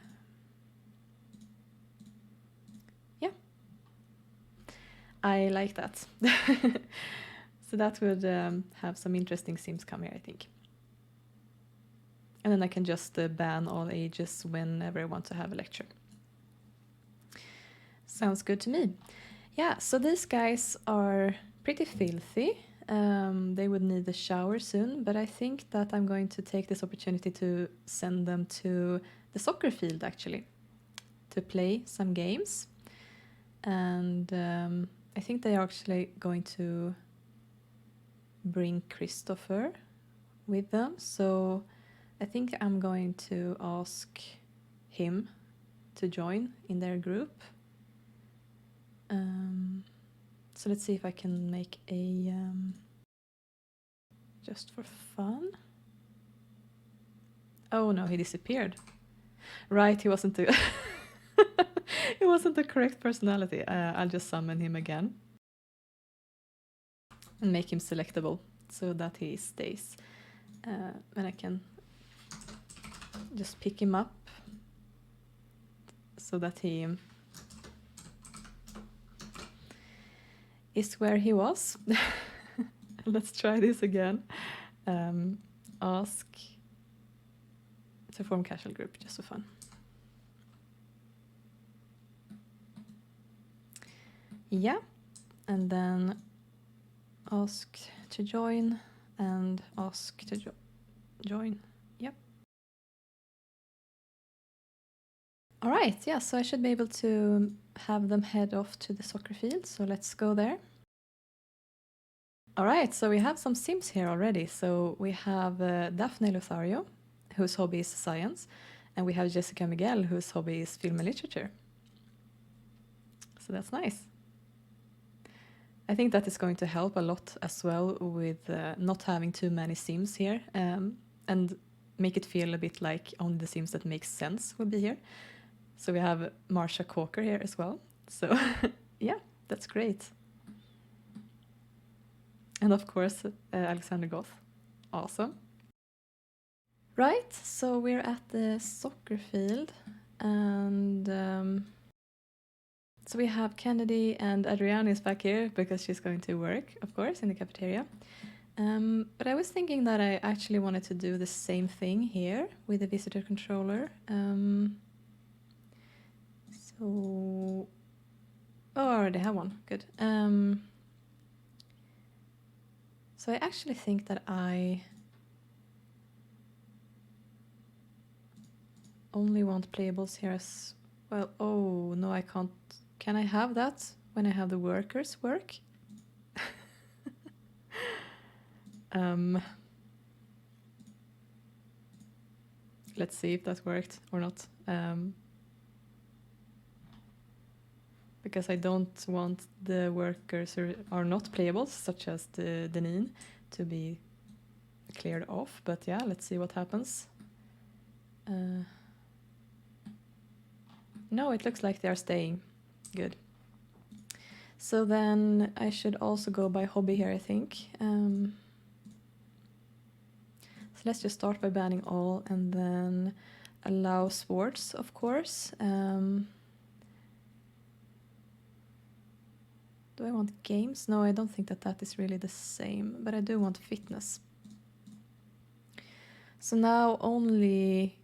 I like that. So that would have some interesting sims come here, I think. And then I can just ban all ages whenever I want to have a lecture. Sounds good to me. Yeah, so these guys are pretty filthy. They would need a shower soon, but I think that I'm going to take this opportunity to send them to the soccer field, actually, to play some games. And I think they are actually going to bring Cristofer with them. So I think I'm going to ask him to join in their group. So let's see if I can make a just for fun. Oh no, he disappeared. Right, he wasn't the he wasn't the correct personality. I'll just summon him again and make him selectable so that he stays. And I can just pick him up so that he is where he was. Let's try this again. Ask to form casual group just for fun. Yeah, and then ask to join and ask to join. Yep. All right, yeah, so I should be able to have them head off to the soccer field, so let's go there. All right, so we have some sims here already. So we have Daphne Lothario, whose hobby is science, and we have Jessica Miguel, whose hobby is film and literature. So that's nice. I think that is going to help a lot as well with not having too many sims here, and make it feel a bit like only the sims that make sense will be here. So we have Marsha Corker here as well. So yeah, that's great. And of course, Alexander Goth. Awesome. Right, so we're at the soccer field, and so we have Kennedy, and Adriana is back here because she's going to work, of course, in the cafeteria. But I was thinking that I actually wanted to do the same thing here with the visitor controller. So, I already have one. Good. So I actually think that I only want playables here as well. Oh, no, I can't. Can I have that when I have the workers work? Let's see if that worked or not. Because I don't want the workers who are not playables, such as the Deneen, to be cleared off. But yeah, let's see what happens. No, it looks like they are staying. Good. So then I should also go by hobby here, I think. So let's just start by banning all and then allow sports, of course. Do I want games? No, I don't think that that is really the same, but I do want fitness. So now only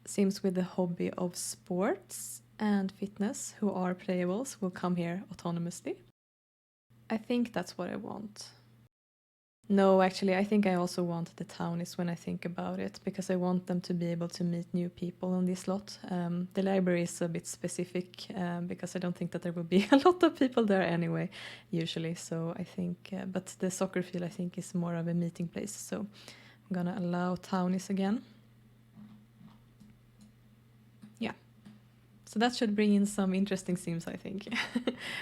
sims with the hobby of sports and fitness who are playables will come here autonomously. I think that's what I want. No, actually, I think I also want the townies when I think about it, because I want them to be able to meet new people on this lot. The library is a bit specific because I don't think that there will be a lot of people there anyway, usually. So I think, but the soccer field I think is more of a meeting place. So I'm gonna allow townies again. Yeah. So that should bring in some interesting sims, I think.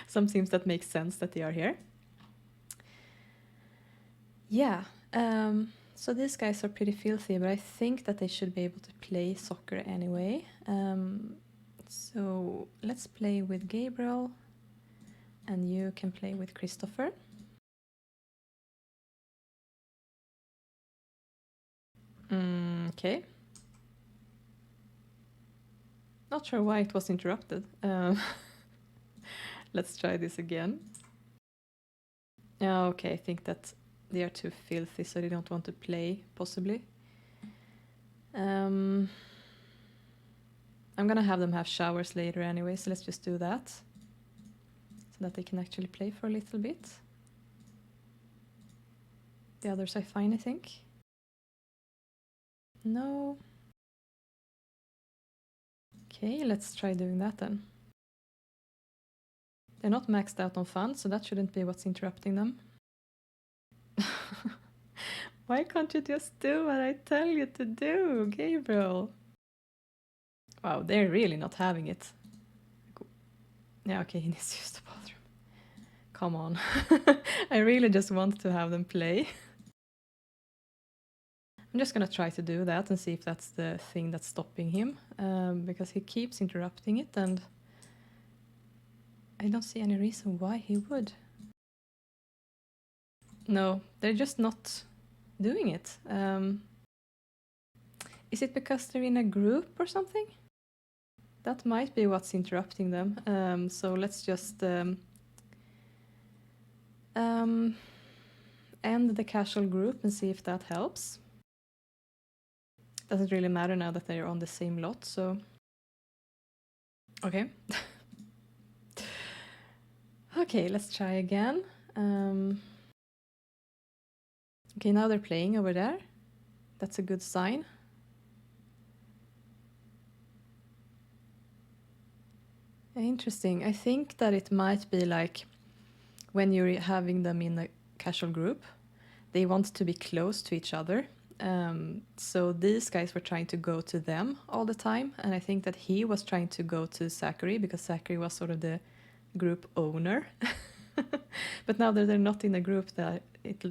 Some sims that make sense that they are here. Yeah, so these guys are pretty filthy, but I think that they should be able to play soccer anyway. So let's play with Gabriel, and you can play with Cristofer. Okay. Not sure why it was interrupted. Let's try this again. Oh, okay, I think that they are too filthy, so they don't want to play, possibly. I'm gonna have them have showers later anyway, so let's just do that. So that they can actually play for a little bit. The others are fine, I think. No. Okay, let's try doing that then. They're not maxed out on fun, so that shouldn't be what's interrupting them. Why can't you just do what I tell you to do, Gabriel? Wow, they're really not having it. Yeah, okay, he needs to use the bathroom. Come on. I really just want to have them play. I'm just gonna try to do that and see if that's the thing that's stopping him, because he keeps interrupting it and I don't see any reason why he would. No, they're just not doing it. Is it because they're in a group or something? That might be what's interrupting them. So let's just end the casual group and see if that helps. Doesn't really matter now that they're on the same lot, so... Okay. Okay, let's try again. Okay, now they're playing over there. That's a good sign. Interesting. I think that it might be like when you're having them in a casual group, they want to be close to each other. So these guys were trying to go to them all the time, and I think that he was trying to go to Zackery because Zackery was sort of the group owner. But now that they're not in a group, that it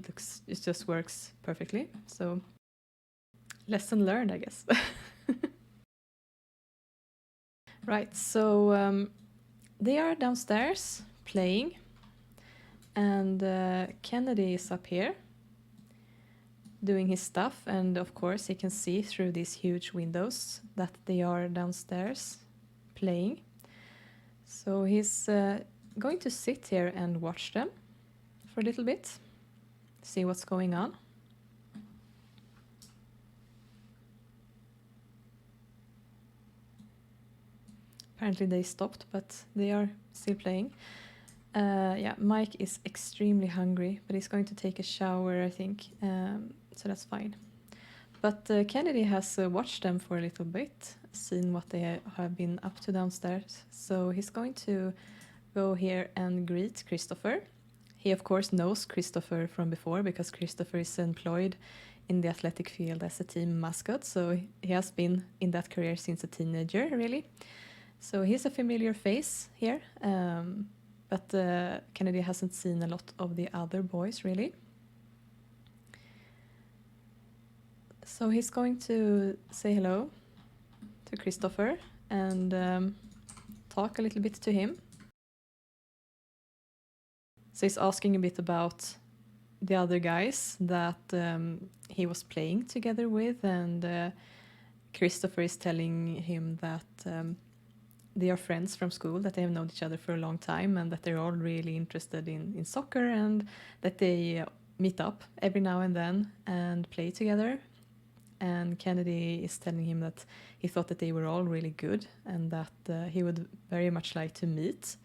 just works perfectly. So lesson learned, I guess. Right, so they are downstairs playing, and Kennedy is up here doing his stuff, and of course he can see through these huge windows that they are downstairs playing. So he's going to sit here and watch them for a little bit, see what's going on. Apparently they stopped, but they are still playing. Yeah, Mike is extremely hungry, but he's going to take a shower, I think, so that's fine. But Kennedy has watched them for a little bit, seen what they have been up to downstairs. So he's going to go here and greet Cristofer. He, of course, knows Cristofer from before because Cristofer is employed in the athletic field as a team mascot. So he has been in that career since a teenager, really. So he's a familiar face here. But Kennedy hasn't seen a lot of the other boys, really. So he's going to say hello to Cristofer and talk a little bit to him. So he's asking a bit about the other guys that he was playing together with, and Cristofer is telling him that they are friends from school, that they have known each other for a long time, and that they're all really interested in soccer, and that they meet up every now and then and play together. And Kennedy is telling him that he thought that they were all really good, and that he would very much like to meet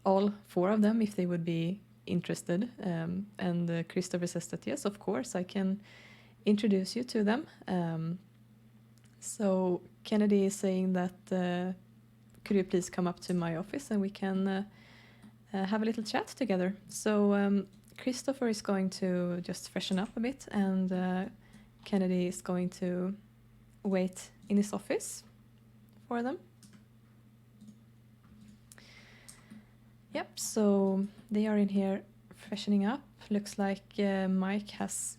all four of them if they would be interested. And Cristofer says that, yes, of course, I can introduce you to them. So Kennedy is saying that could you please come up to my office and we can have a little chat together. So Cristofer is going to just freshen up a bit, and Kennedy is going to wait in his office for them. Yep, so they are in here freshening up. Looks like Mike has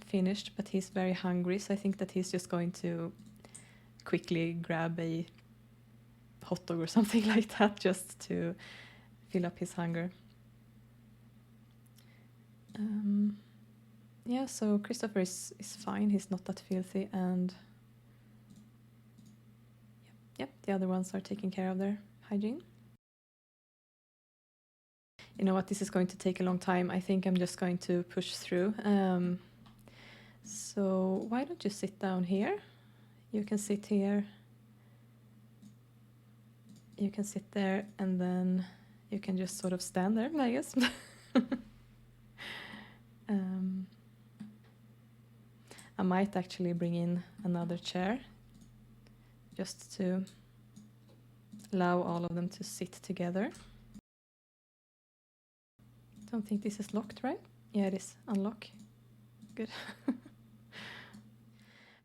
finished, but he's very hungry, so I think that he's just going to quickly grab a hot dog or something like that just to fill up his hunger. Yeah, so Cristofer is fine, he's not that filthy, and yep, the other ones are taking care of their hygiene. You know what, this is going to take a long time. I think I'm just going to push through. So why don't you sit down here? You can sit here. You can sit there, and then you can just sort of stand there, I guess. I might actually bring in another chair just to allow all of them to sit together. Don't think this is locked, right? Yeah, it is. Unlock. Good.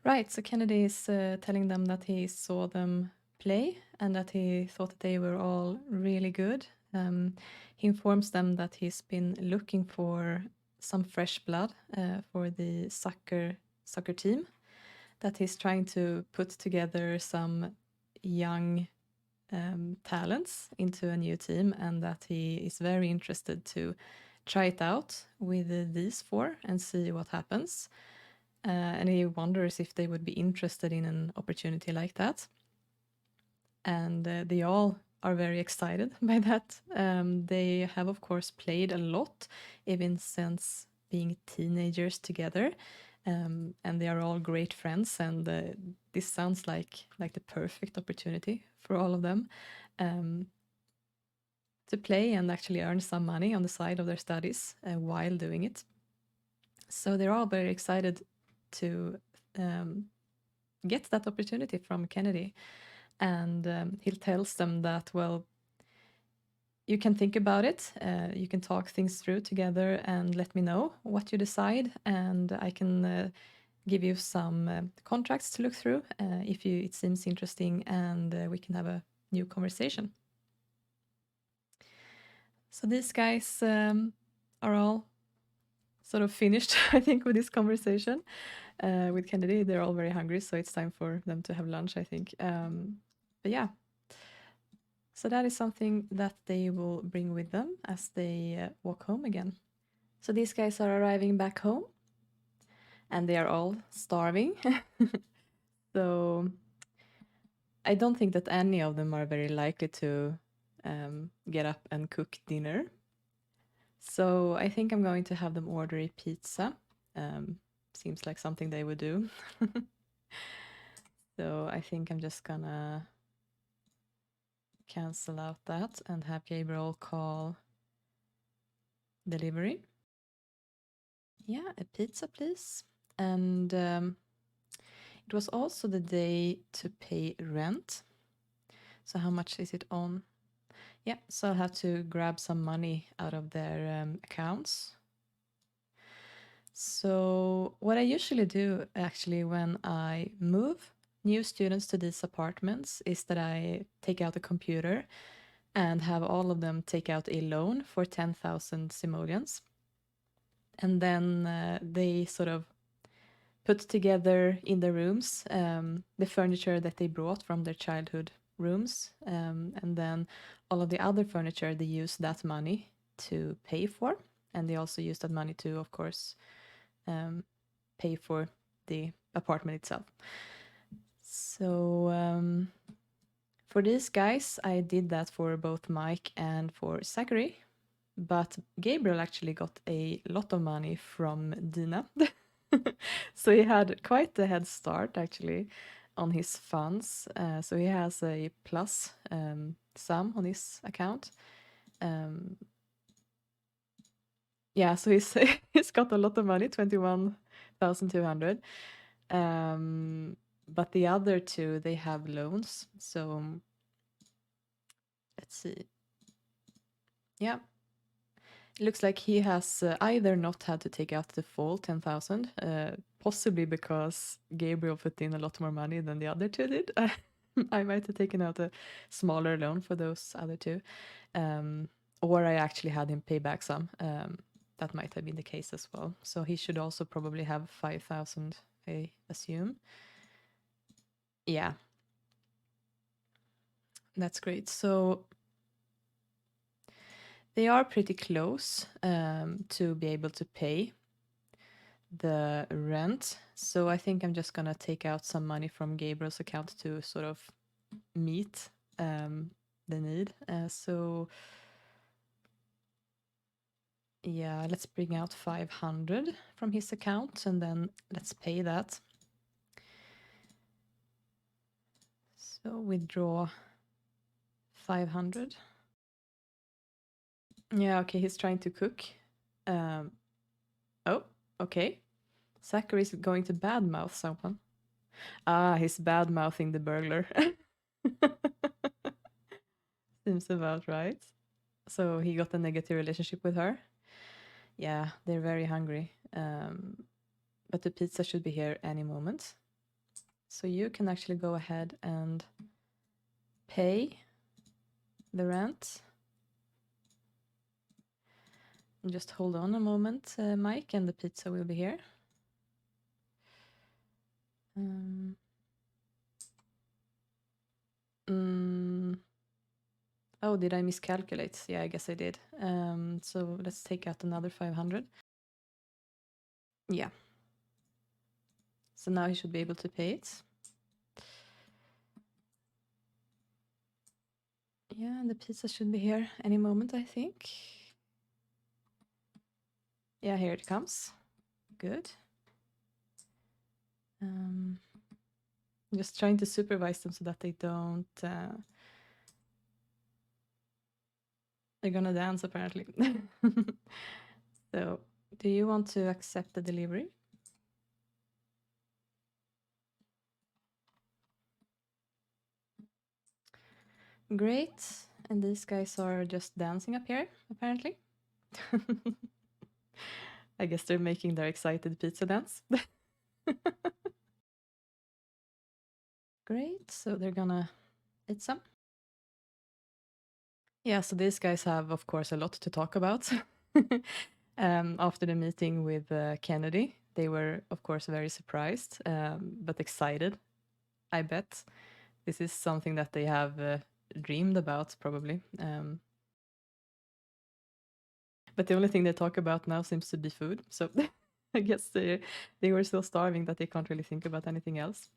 Right, so Kennedy is telling them that he saw them play and that he thought that they were all really good. He informs them that he's been looking for some fresh blood for the soccer team, that he's trying to put together some young talents into a new team, and that he is very interested to try it out with these four and see what happens. And he wonders if they would be interested in an opportunity like that. And they all are very excited by that. They have, of course, played a lot, even since being teenagers together. And they are all great friends, and this sounds like the perfect opportunity for all of them to play and actually earn some money on the side of their studies while doing it. So they're all very excited to get that opportunity from Kennedy. And he tells them that, well, you can think about it, you can talk things through together and let me know what you decide, and I can give you some contracts to look through if it seems interesting, and we can have a new conversation. So these guys are all sort of finished, I think, with this conversation with Kennedy. They're all very hungry, so it's time for them to have lunch, I think. But yeah, so that is something that they will bring with them as they walk home again. So these guys are arriving back home, and they are all starving. So I don't think that any of them are very likely to get up and cook dinner. So I think I'm going to have them order a pizza. Seems like something they would do. So I think I'm just gonna cancel out that and have Gabriel call delivery. Yeah, a pizza, please. And it was also the day to pay rent. So how much is it on? Yeah, so I'll have to grab some money out of their accounts. So what I usually do actually when I move new students to these apartments is that I take out a computer and have all of them take out a loan for 10,000 simoleons. And then they sort of put together in the rooms the furniture that they brought from their childhood rooms. And then all of the other furniture, they use that money to pay for. And they also use that money to, of course, pay for the apartment itself. So for these guys, I did that for both Mike and for Zackery. But Gabriel actually got a lot of money from Dina. So he had quite a head start actually on his funds. So he has a plus sum on his account. Yeah, so he's he's got a lot of money, 21,200. But the other two, they have loans. So let's see. Yeah. It looks like he has either not had to take out the full 10,000, possibly because Gabriel put in a lot more money than the other two did. I might have taken out a smaller loan for those other two. Or I actually had him pay back some. That might have been the case as well. So he should also probably have 5,000, I assume. Yeah. That's great. So they are pretty close to be able to pay the rent. So I think I'm just going to take out some money from Gabriel's account to sort of meet the need. So Yeah, let's bring out 500 from his account and then let's pay that. So withdraw 500. Yeah, okay, he's trying to cook. Oh, okay. Zackery is going to badmouth someone. Ah, he's badmouthing the burglar. Seems about right. So he got a negative relationship with her. Yeah, they're very hungry. But the pizza should be here any moment. So you can actually go ahead and pay the rent. Just hold on a moment, Mike, and the pizza will be here. Oh, did I miscalculate? Yeah, I guess I did. So let's take out another 500. Yeah. So now he should be able to pay it. Yeah, and the pizza should be here any moment, I think. Yeah, here it comes. Good. Just trying to supervise them so that they don't... they're gonna dance, apparently. So, do you want to accept the delivery? Great. And these guys are just dancing up here, apparently. I guess they're making their excited pizza dance. Great, so they're gonna eat some. Yeah, so these guys have, of course, a lot to talk about. After the meeting with Kennedy, they were, of course, very surprised, but excited, I bet. This is something that they have dreamed about, probably. But the only thing they talk about now seems to be food, so I guess they were so starving that they can't really think about anything else.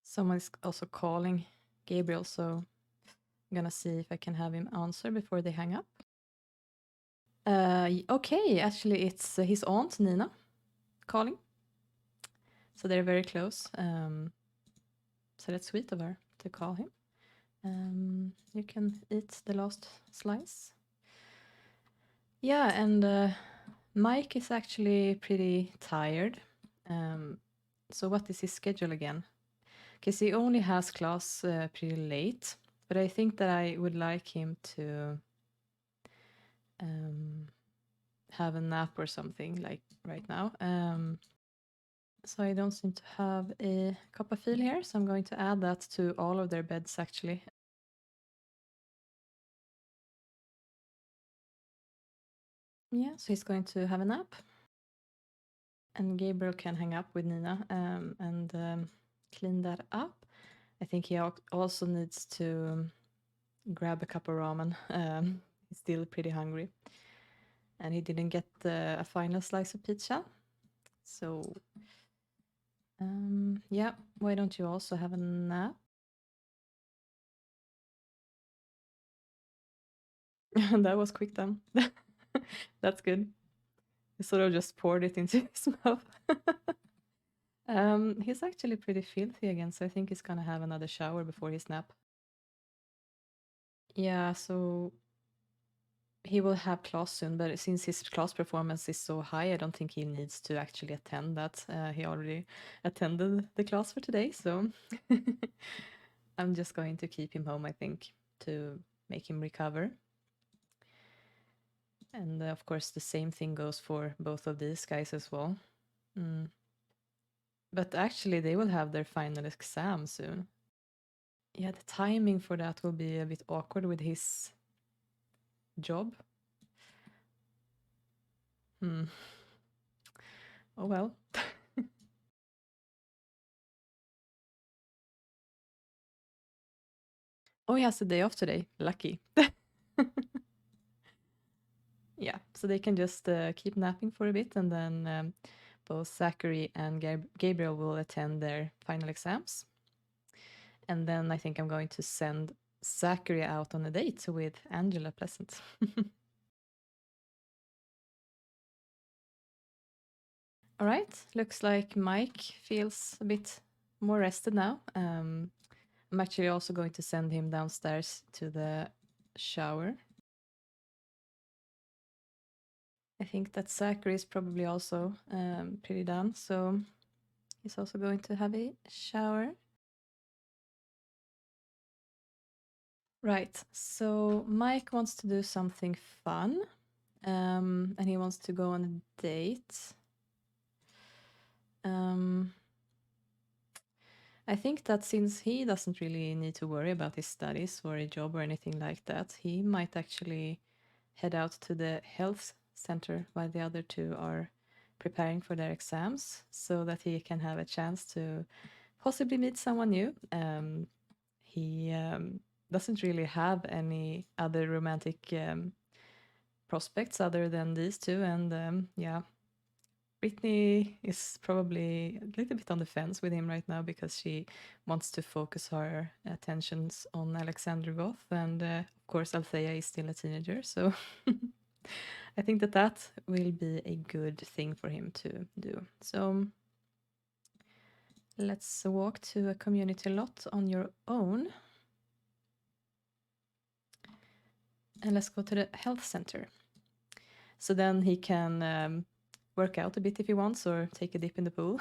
Someone's also calling Gabriel, so I'm gonna see if I can have him answer before they hang up. Okay, actually it's his aunt Nina calling. So they're very close. So that's sweet of her to call him. You can eat the last slice. Yeah, and Mike is actually pretty tired. So what is his schedule again? Because he only has class pretty late, but I think that I would like him to have a nap or something like right now. So I don't seem to have a copper feel here, so I'm going to add that to all of their beds actually. Yeah, so he's going to have a nap. And Gabriel can hang up with Nina and clean that up. I think he also needs to grab a cup of ramen. He's still pretty hungry. And he didn't get a final slice of pizza. So, yeah, why don't you also have a nap? That was quick then. That's good. He sort of just poured it into his mouth. He's actually pretty filthy again, so I think he's gonna have another shower before his nap. Yeah, so he will have class soon, but since his class performance is so high, I don't think he needs to actually attend that. He already attended the class for today, so I'm just going to keep him home, I think, to make him recover. And of course, the same thing goes for both of these guys as well. But actually, they will have their final exam soon. Yeah, the timing for that will be a bit awkward with his job. Oh well. Oh, he has a day off today. Lucky. Yeah, so they can just keep napping for a bit, and then both Zachary and Gabriel will attend their final exams. And then I think I'm going to send Zachary out on a date with Angela Pleasant. All right, looks like Mike feels a bit more rested now. I'm actually also going to send him downstairs to the shower. I think that Zachary is probably also pretty done, so he's also going to have a shower. Right, so Mike wants to do something fun, and he wants to go on a date. I think that since he doesn't really need to worry about his studies or a job or anything like that, he might actually head out to the health center while the other two are preparing for their exams so that he can have a chance to possibly meet someone new. He doesn't really have any other romantic prospects other than these two, and yeah, Brittany is probably a little bit on the fence with him right now because she wants to focus her attentions on Alexander Goth, and of course Althea is still a teenager, so I think that that will be a good thing for him to do. So let's walk to a community lot on your own. And let's go to the health center. So then he can work out a bit if he wants or take a dip in the pool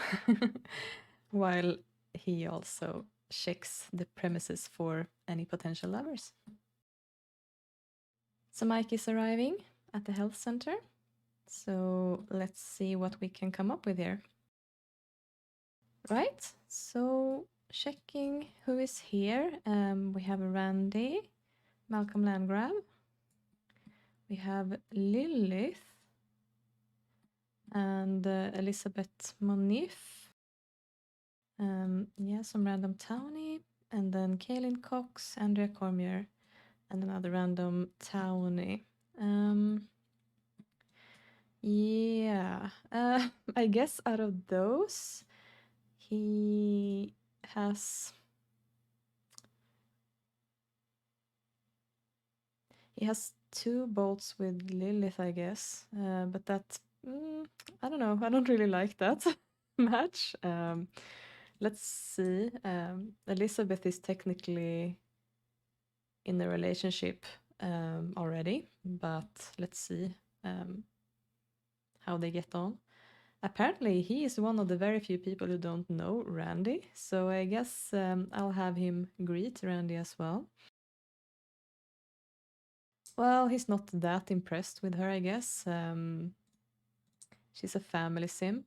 while he also checks the premises for any potential lovers. So Mike is arriving at the health center. So let's see what we can come up with here. Right, so checking who is here. We have Randy, Malcolm Landgrab. We have Lilith and Elizabeth Monif. Yeah, some random townie. And then Kaylin Cox, Andrea Cormier, and another random townie. Yeah, I guess out of those, he has two bolts with Lilith, I guess, but that I don't know. I don't really like that match. Let's see. Elizabeth is technically in a relationship already, but let's see how they get on. Apparently, he is one of the very few people who don't know Randy, so I guess I'll have him greet Randy as well. Well, he's not that impressed with her, I guess. She's a family sim.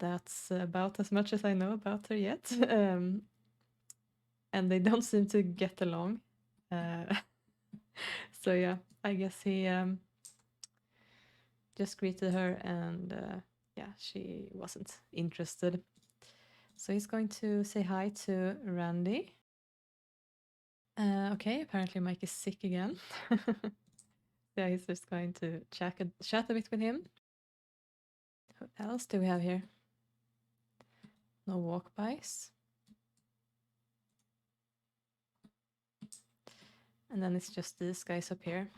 That's about as much as I know about her yet. And they don't seem to get along. So yeah, I guess he just greeted her and yeah, she wasn't interested. So he's going to say hi to Randy. Okay, apparently Mike is sick again. Yeah, he's just going to chat a bit with him. What else do we have here? No walk-bys. And then it's just these guys up here.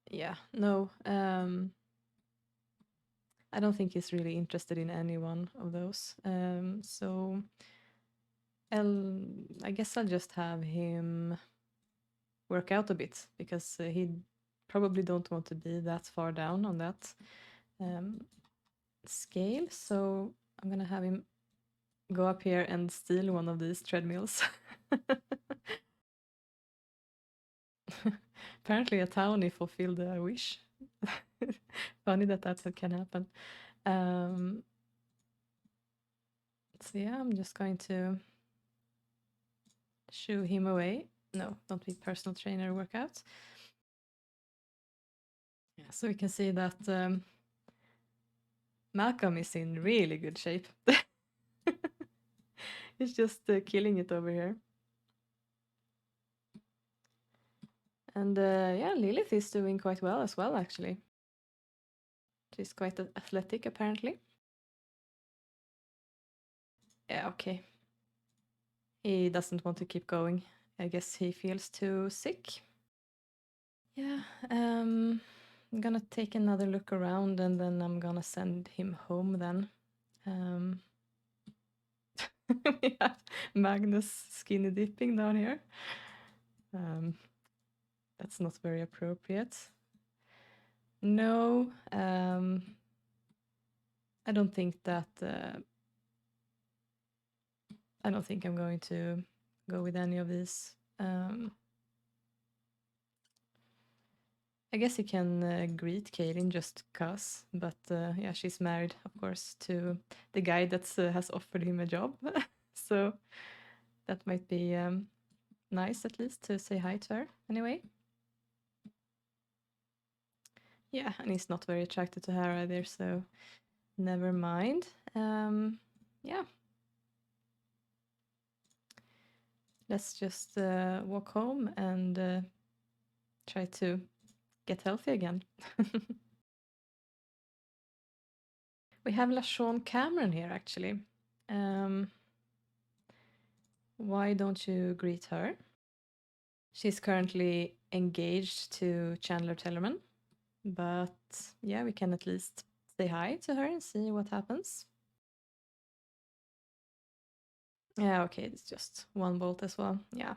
Yeah, no. I don't think he's really interested in any one of those. So I guess I'll just have him work out a bit because he probably don't want to be that far down on that scale. So I'm gonna have him go up here and steal one of these treadmills. Apparently a townie fulfilled a wish. Funny that can happen. So yeah, I'm just going to shoo him away. No, don't be personal trainer workouts. Yeah, so we can see that Malcolm is in really good shape. He's just killing it over here. And yeah, Lilith is doing quite well as well, actually. She's quite athletic, apparently. Yeah, okay. He doesn't want to keep going. I guess he feels too sick. Yeah, I'm gonna take another look around and then I'm gonna send him home then. We have Magnus skinny dipping down here. That's not very appropriate. No, I don't think that. I don't think I'm going to go with any of these. I guess you can greet Kaylin just cause, but yeah, she's married, of course, to the guy that has offered him a job. So that might be nice at least to say hi to her anyway. Yeah, and he's not very attracted to her either, so never mind. Yeah. Let's just walk home and try to get healthy again. We have LaShawn Cameron here, actually. Why don't you greet her? She's currently engaged to Chandler Tellerman, but yeah, we can at least say hi to her and see what happens. Yeah, okay, it's just one bolt as well. Yeah.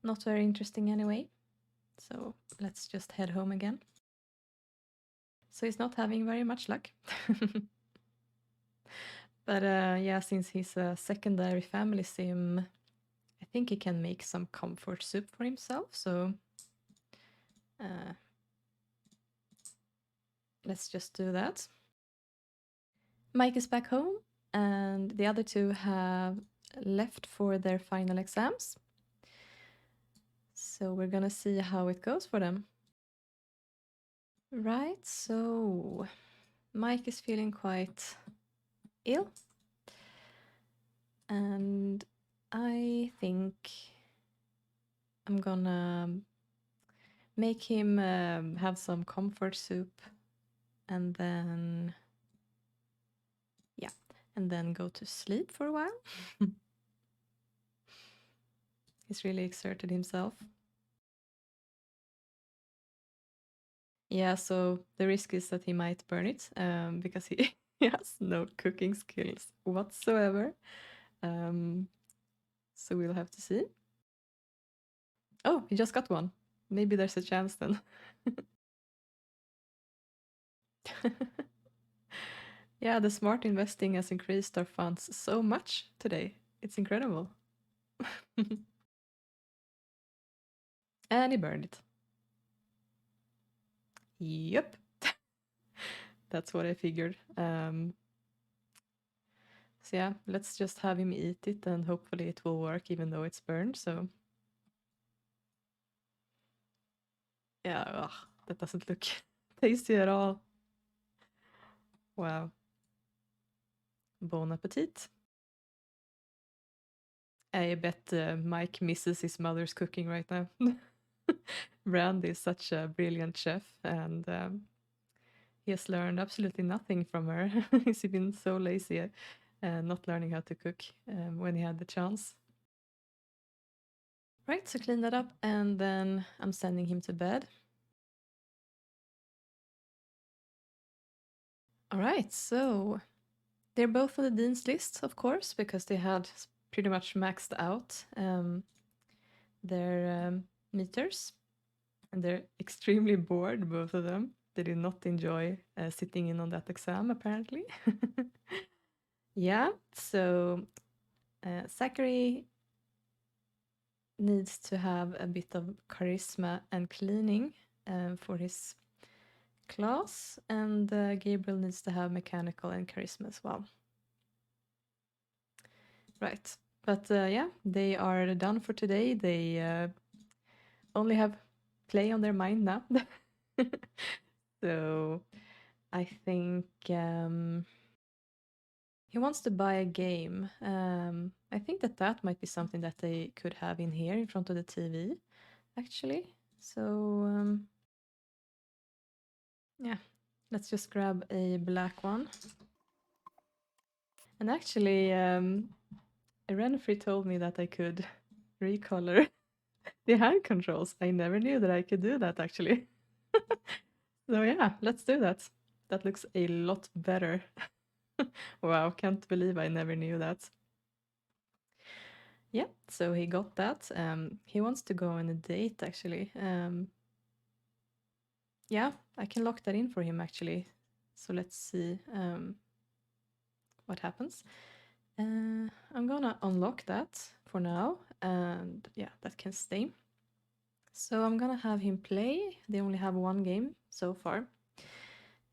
Not very interesting anyway. So let's just head home again. So he's not having very much luck. But yeah, since he's a secondary family sim, I think he can make some comfort soup for himself. So let's just do that. Mike is back home and the other two have left for their final exams. So we're gonna see how it goes for them. Right, so Mike is feeling quite ill. And I think I'm gonna make him have some comfort soup and then, yeah, and then go to sleep for a while. He's really exerted himself. Yeah, so the risk is that he might burn it because he has no cooking skills whatsoever. So we'll have to see. Oh, he just got one. Maybe there's a chance then. Yeah, the smart investing has increased our funds so much today. It's incredible. And he burned it. Yep. That's what I figured. So yeah, let's just have him eat it and hopefully it will work even though it's burned. So yeah, ugh, that doesn't look tasty at all. Wow. Bon appetit. I bet Mike misses his mother's cooking right now. Randy is such a brilliant chef and he has learned absolutely nothing from her. He's been so lazy not learning how to cook when he had the chance. Right, so clean that up and then I'm sending him to bed. All right, so they're both on the dean's list, of course, because they had pretty much maxed out their meters and they're extremely bored, both of them. They did not enjoy sitting in on that exam, apparently. Yeah, so Zackery needs to have a bit of charisma and cleaning for his class, and Gabriel needs to have mechanical and charisma as well. Right, but yeah, they are done for today. They only have play on their mind now. So I think he wants to buy a game. I think that might be something that they could have in here in front of the TV, actually. So yeah, let's just grab a black one. And actually, Renfrey told me that I could recolor the hand controls. I never knew that I could do that, actually. So yeah, let's do that. That looks a lot better. Wow, can't believe I never knew that. Yeah, so he got that. He wants to go on a date, actually. Yeah, I can lock that in for him, actually. So let's see what happens. I'm gonna unlock that for now, and yeah, that can stay. So I'm gonna have him play. They only have one game so far.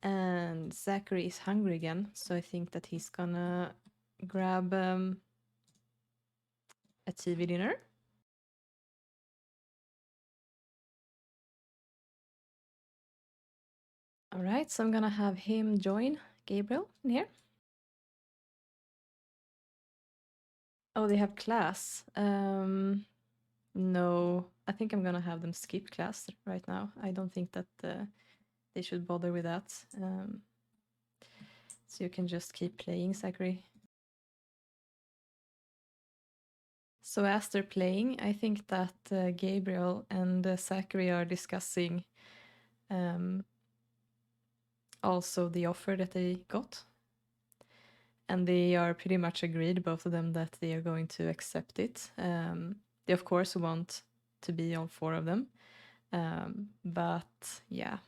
And Zachary is hungry again, so I think that he's gonna grab a TV dinner. All right, so I'm gonna have him join Gabriel in here. Oh, they have class. No, I think I'm gonna have them skip class right now. I don't think that they should bother with that. So you can just keep playing, Zachary. So as they're playing, I think that Gabriel and Zachary are discussing also the offer that they got. And they are pretty much agreed, both of them, that they are going to accept it. They, of course, want to be all four of them. But yeah,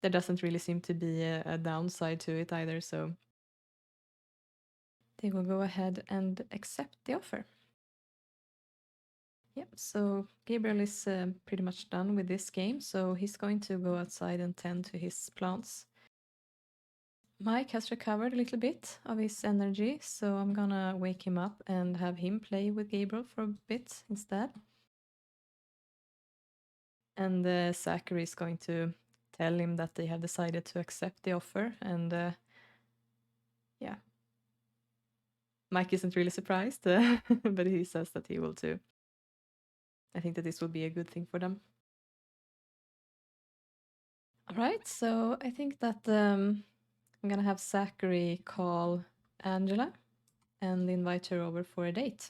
there doesn't really seem to be a downside to it either. So they will go ahead and accept the offer. Yep, so Gabriel is pretty much done with this game, so he's going to go outside and tend to his plants. Mike has recovered a little bit of his energy, so I'm gonna wake him up and have him play with Gabriel for a bit instead. And Zachary is going to tell him that they have decided to accept the offer, and yeah. Mike isn't really surprised, but he says that he will too. I think that this will be a good thing for them. All right, so I think that I'm gonna have Zachary call Angela and invite her over for a date.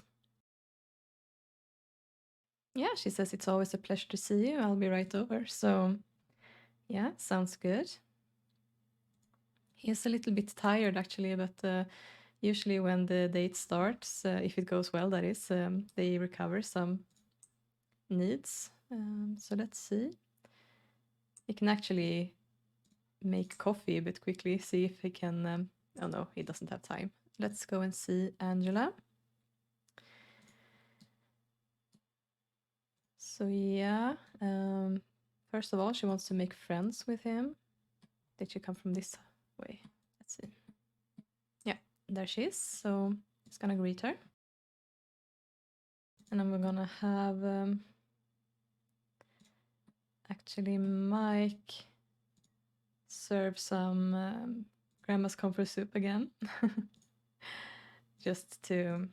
Yeah, she says it's always a pleasure to see you. I'll be right over. So yeah, sounds good. He is a little bit tired actually, but usually when the date starts, if it goes well, that is, they recover some needs. So let's see. He can actually make coffee a bit quickly, see if he can. Oh no, he doesn't have time. Let's go and see Angela. So yeah, first of all, she wants to make friends with him. Did she come from this way? Let's see. Yeah, there she is. So he's gonna greet her. And I'm gonna have actually Mike serve some grandma's comfort soup again. Just to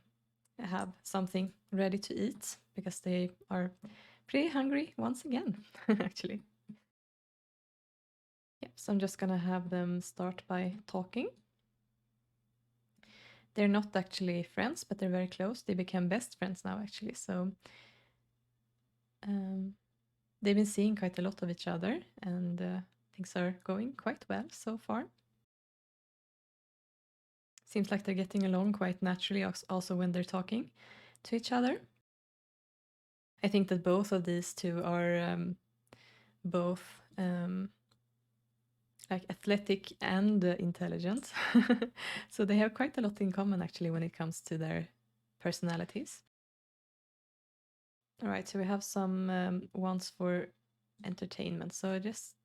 have something ready to eat because they are pretty hungry once again, actually. Yeah, so I'm just gonna have them start by talking. They're not actually friends, but they're very close. They became best friends now, actually. So they've been seeing quite a lot of each other, and things are going quite well so far. Seems like they're getting along quite naturally also when they're talking to each other. I think that both of these two are both like athletic and intelligent. So they have quite a lot in common actually when it comes to their personalities. All right, so we have some ones for entertainment. So just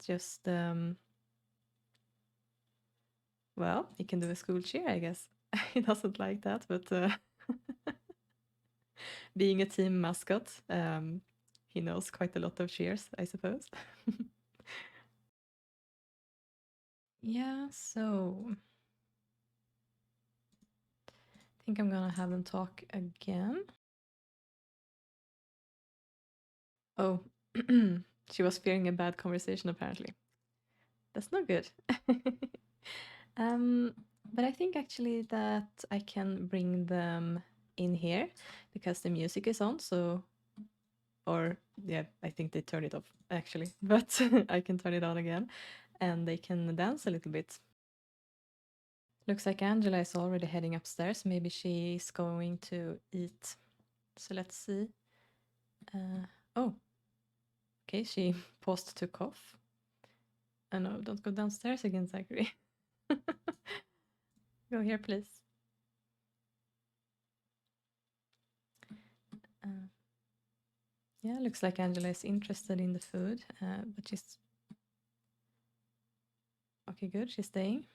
well, he can do a school cheer, I guess. He doesn't like that, but being a team mascot, he knows quite a lot of cheers, I suppose. Yeah, so I think I'm gonna have them talk again. Oh, she was fearing a bad conversation apparently. That's not good. But I think actually that I can bring them in here because the music is on, so... Or, yeah, I think they turned it off, actually. But I can turn it on again, and they can dance a little bit. Looks like Angela is already heading upstairs. Maybe she's going to eat. So let's see. Oh, okay, she paused to cough. Oh no, don't go downstairs again, Zachary. Go here, please. Yeah, looks like Angela is interested in the food, but she's... Okay, good, she's staying.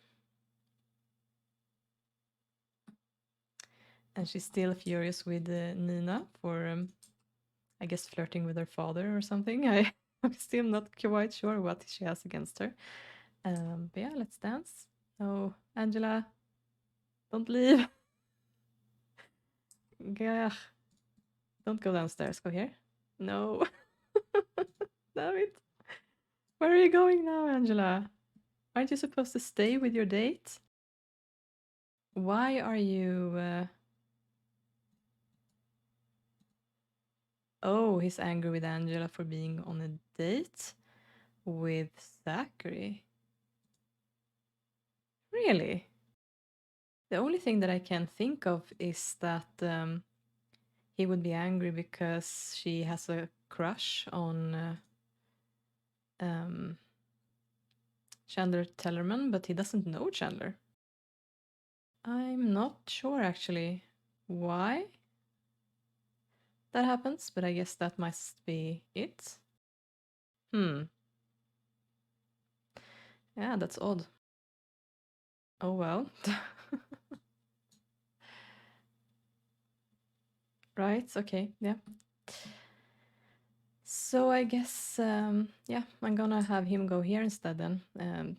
And she's still furious with Nina for, I guess, flirting with her father or something. I'm still not quite sure what she has against her. But yeah, let's dance. Oh, Angela, don't leave. Gah. Don't go downstairs, go here. No. Damn it. Where are you going now, Angela? Aren't you supposed to stay with your date? Why are you... Oh, he's angry with Angela for being on a date with Zachary. Really? The only thing that I can think of is that he would be angry because she has a crush on Chandler Tellerman, but he doesn't know Chandler. I'm not sure actually why that happens, but I guess that must be it. Yeah, that's odd. Oh well. Right, okay, yeah. So I guess, yeah, I'm gonna have him go here instead then,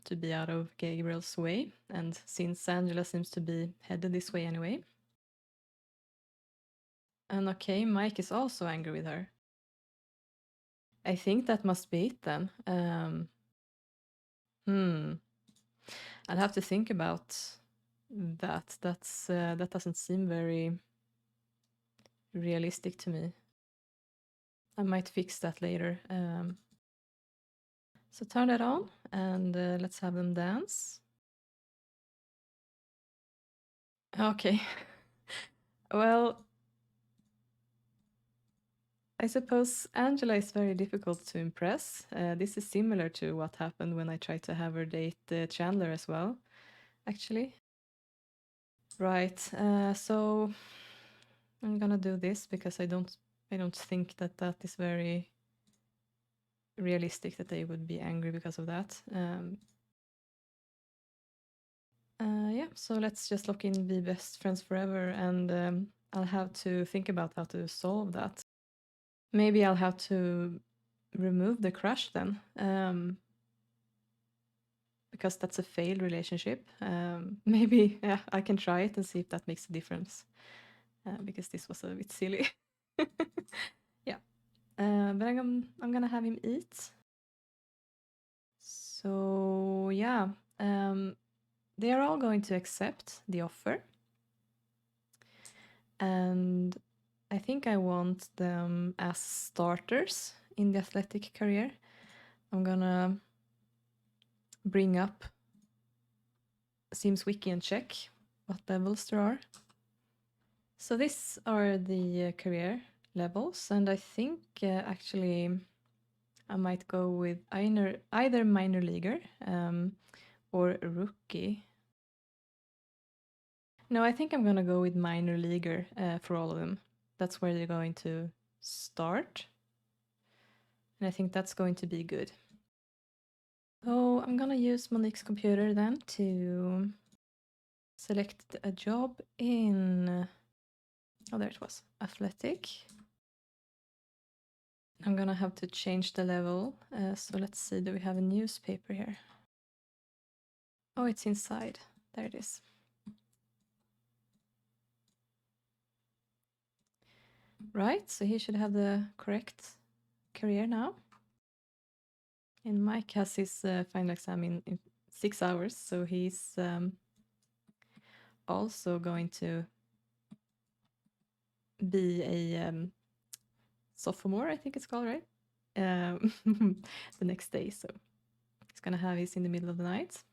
to be out of Gabriel's way. And since Angela seems to be headed this way anyway. And okay, Mike is also angry with her. I think that must be it then. I'll have to think about that. That doesn't seem very realistic to me. I might fix that later. So turn that on and let's have them dance. Okay. Well, I suppose Angela is very difficult to impress. This is similar to what happened when I tried to have her date Chandler as well, actually. Right, so I'm gonna do this because I don't think that is very realistic that they would be angry because of that. Yeah, so let's just lock in be best friends forever, and I'll have to think about how to solve that. Maybe I'll have to remove the crush then, because that's a failed relationship. Maybe, yeah, I can try it and see if that makes a difference, because this was a bit silly. Yeah, but I'm gonna have him eat. So yeah, they are all going to accept the offer. And I think I want them as starters in the athletic career. I'm gonna bring up Sims Wiki and check what levels there are. So these are the career levels, and I think actually I might go with either minor leaguer or rookie. No, I think I'm gonna go with minor leaguer for all of them. That's where they're going to start. And I think that's going to be good. So I'm gonna use Monique's computer then to select a job in, oh, there it was, athletic. I'm gonna have to change the level. So let's see, do we have a newspaper here? Oh, it's inside. There it is. Right, so he should have the correct career now. And Mike has his final exam in 6 hours, so he's also going to be a sophomore, I think it's called, right? The next day, so he's gonna have his in the middle of the night.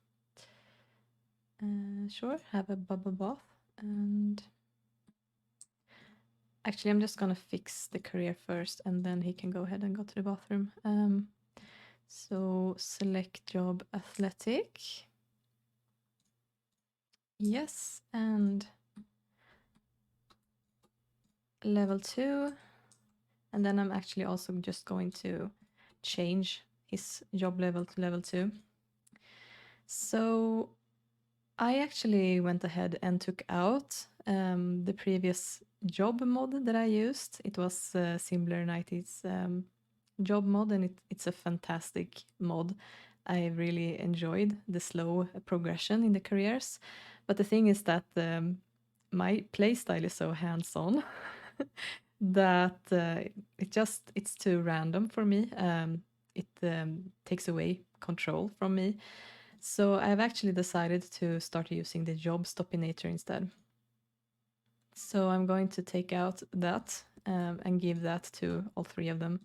Sure, have a bubble bath, and actually I'm just gonna fix the career first, and then he can go ahead and go to the bathroom. So select job athletic. Yes, and level 2. And then I'm actually also just going to change his job level to level 2. So I actually went ahead and took out the previous job mod that I used. It was Similar 90s job mod, and it's a fantastic mod. I really enjoyed the slow progression in the careers. But the thing is that my playstyle is so hands-on that it's too random for me. It takes away control from me. So I've actually decided to start using the job stoppinator instead. So I'm going to take out that and give that to all 3 of them,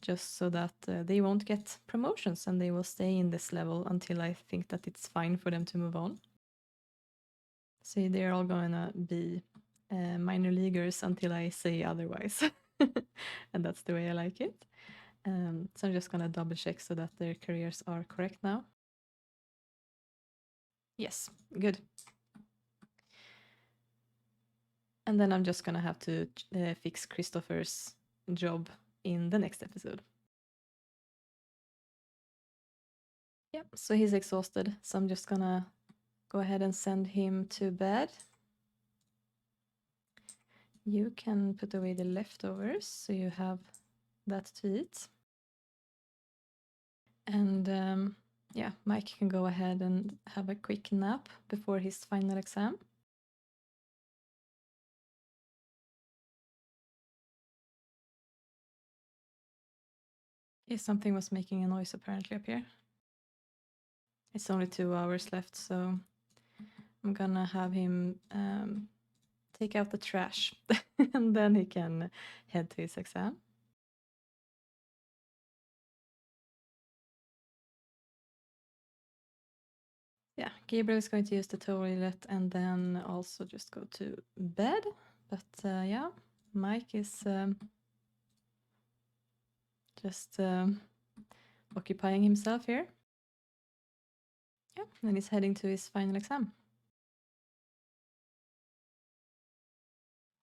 just so that they won't get promotions and they will stay in this level until I think that it's fine for them to move on. So they're all gonna be minor leaguers until I say otherwise. And that's the way I like it. So I'm just gonna double check so that their careers are correct now. Yes, good. And then I'm just gonna have to fix Cristofer's job in the next episode. Yep, so he's exhausted, so I'm just gonna go ahead and send him to bed. You can put away the leftovers so you have that to eat. And yeah, Mike can go ahead and have a quick nap before his final exam. Yes, something was making a noise apparently up here. It's only 2 hours left, so I'm gonna have him take out the trash and then he can head to his exam. Yeah, Gabriel is going to use the toilet and then also just go to bed. But yeah, Mike is just occupying himself here. Yeah, and he's heading to his final exam.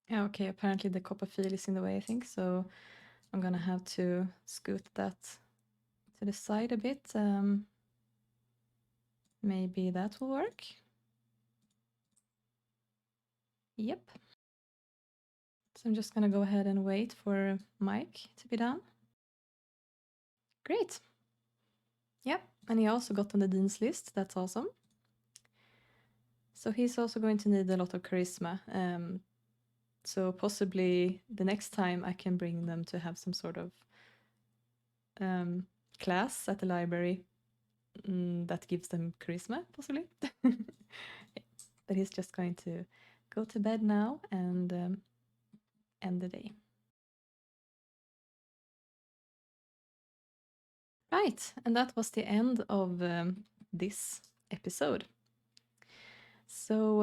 Yeah, okay, apparently the Copperfield is in the way, I think, so I'm gonna have to scoot that to the side a bit. Maybe that will work. Yep. So I'm just gonna go ahead and wait for Mike to be done. Great. Yep, and he also got on the dean's list. That's awesome. So he's also going to need a lot of charisma. So possibly the next time I can bring them to have some sort of class at the library that gives them charisma, possibly. But he's just going to go to bed now and end the day. Right, and that was the end of this episode. So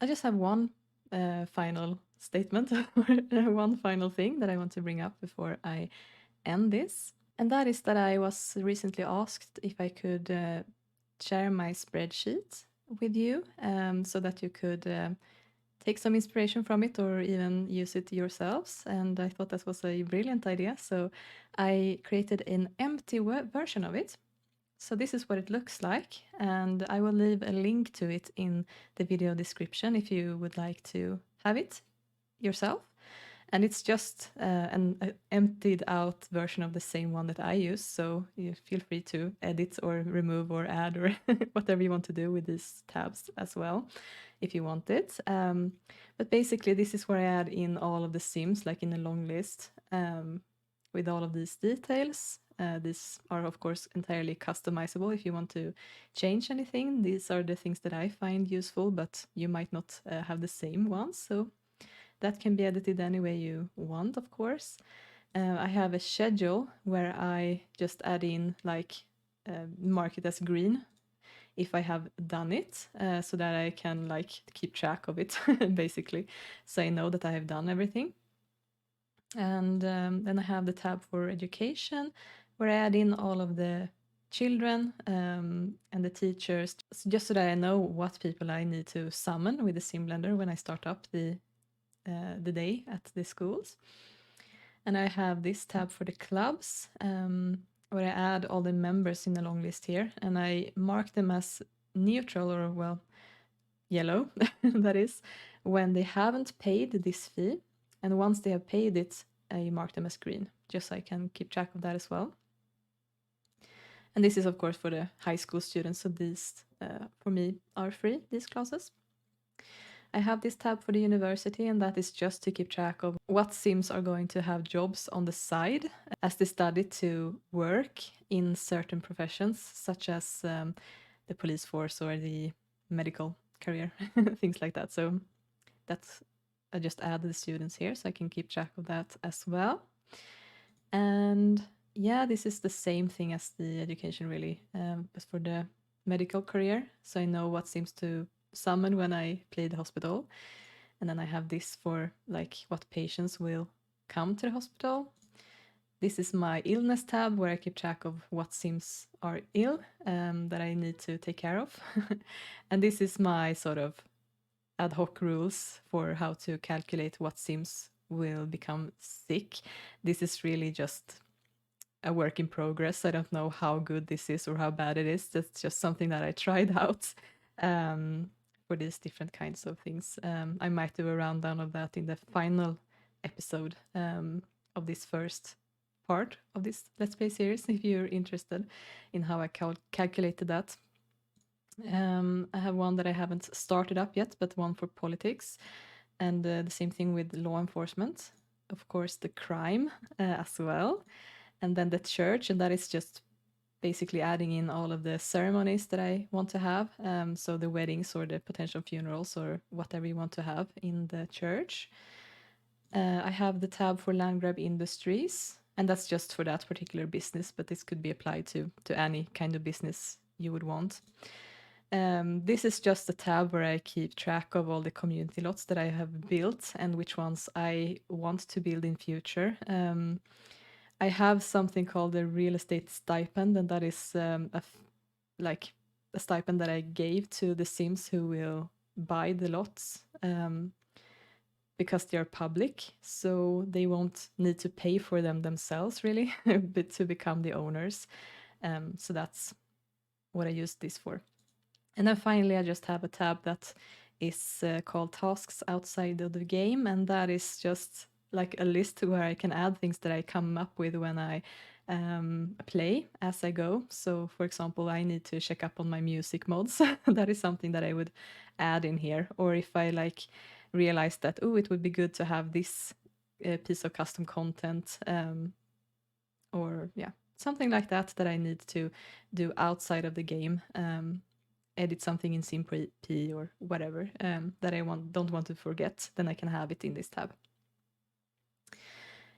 I just have one final statement, one final thing that I want to bring up before I end this. And that is that I was recently asked if I could share my spreadsheet with you so that you could take some inspiration from it or even use it yourselves. And I thought that was a brilliant idea. So I created an empty version of it. So this is what it looks like. And I will leave a link to it in the video description if you would like to have it yourself. And it's just an emptied out version of the same one that I use. So you feel free to edit or remove or add or whatever you want to do with these tabs as well, if you want it. But basically, this is where I add in all of the sims, like in a long list, with all of these details. These are, of course, entirely customizable if you want to change anything. These are the things that I find useful, but you might not have the same ones. So that can be edited any way you want, of course. I have a schedule where I just add in like mark it as green if I have done it, so that I can like keep track of it basically, so I know that I have done everything. And then I have the tab for education where I add in all of the children and the teachers, just so that I know what people I need to summon with the sim blender when I start up the day at the schools. And I have this tab for the clubs, where I add all the members in the long list here, and I mark them as neutral, or well, yellow, that is, when they haven't paid this fee. And once they have paid it, you mark them as green, just so I can keep track of that as well. And this is, of course, for the high school students, so these, for me, are free, these classes. I have this tab for the university, and that is just to keep track of what sims are going to have jobs on the side as they study to work in certain professions, such as the police force or the medical career, things like that. So that's, I just add the students here so I can keep track of that as well. And yeah, this is the same thing as the education, really, but for the medical career. So I know what sims to summon when I play the hospital. And then I have this for like what patients will come to the hospital. This is my illness tab where I keep track of what sims are ill that I need to take care of. And this is my sort of ad hoc rules for how to calculate what sims will become sick. This is really just a work in progress. I don't know how good this is or how bad it is. That's just something that I tried out for these different kinds of things. I might do a rundown of that in the final episode of this first part of this Let's Play series, if you're interested in how I calculated that. I have one that I haven't started up yet, but one for politics, and the same thing with law enforcement. Of course, the crime as well, and then the church, and that is just basically adding in all of the ceremonies that I want to have. So the weddings or the potential funerals or whatever you want to have in the church. I have the tab for land grab industries, and that's just for that particular business, but this could be applied to any kind of business you would want. This is just a tab where I keep track of all the community lots that I have built and which ones I want to build in future. I have something called the real estate stipend, and that is like a stipend that I gave to the sims who will buy the lots because they are public, so they won't need to pay for them themselves, really, but to become the owners. So that's what I use this for. And then finally, I just have a tab that is called tasks outside of the game, and that is just like a list where I can add things that I come up with when I play as I go. So for example, I need to check up on my music mods. That is something that I would add in here. Or if I like realize that, oh, it would be good to have this piece of custom content, or yeah, something like that that I need to do outside of the game. Edit something in SimP or whatever that I don't want to forget, then I can have it in this tab.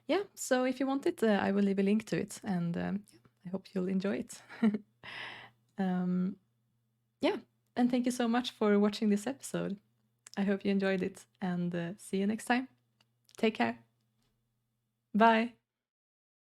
Yeah, so if you want it, I will leave a link to it, and I hope you'll enjoy it. Yeah, and thank you so much for watching this episode. I hope you enjoyed it, and see you next time. Take care. Bye.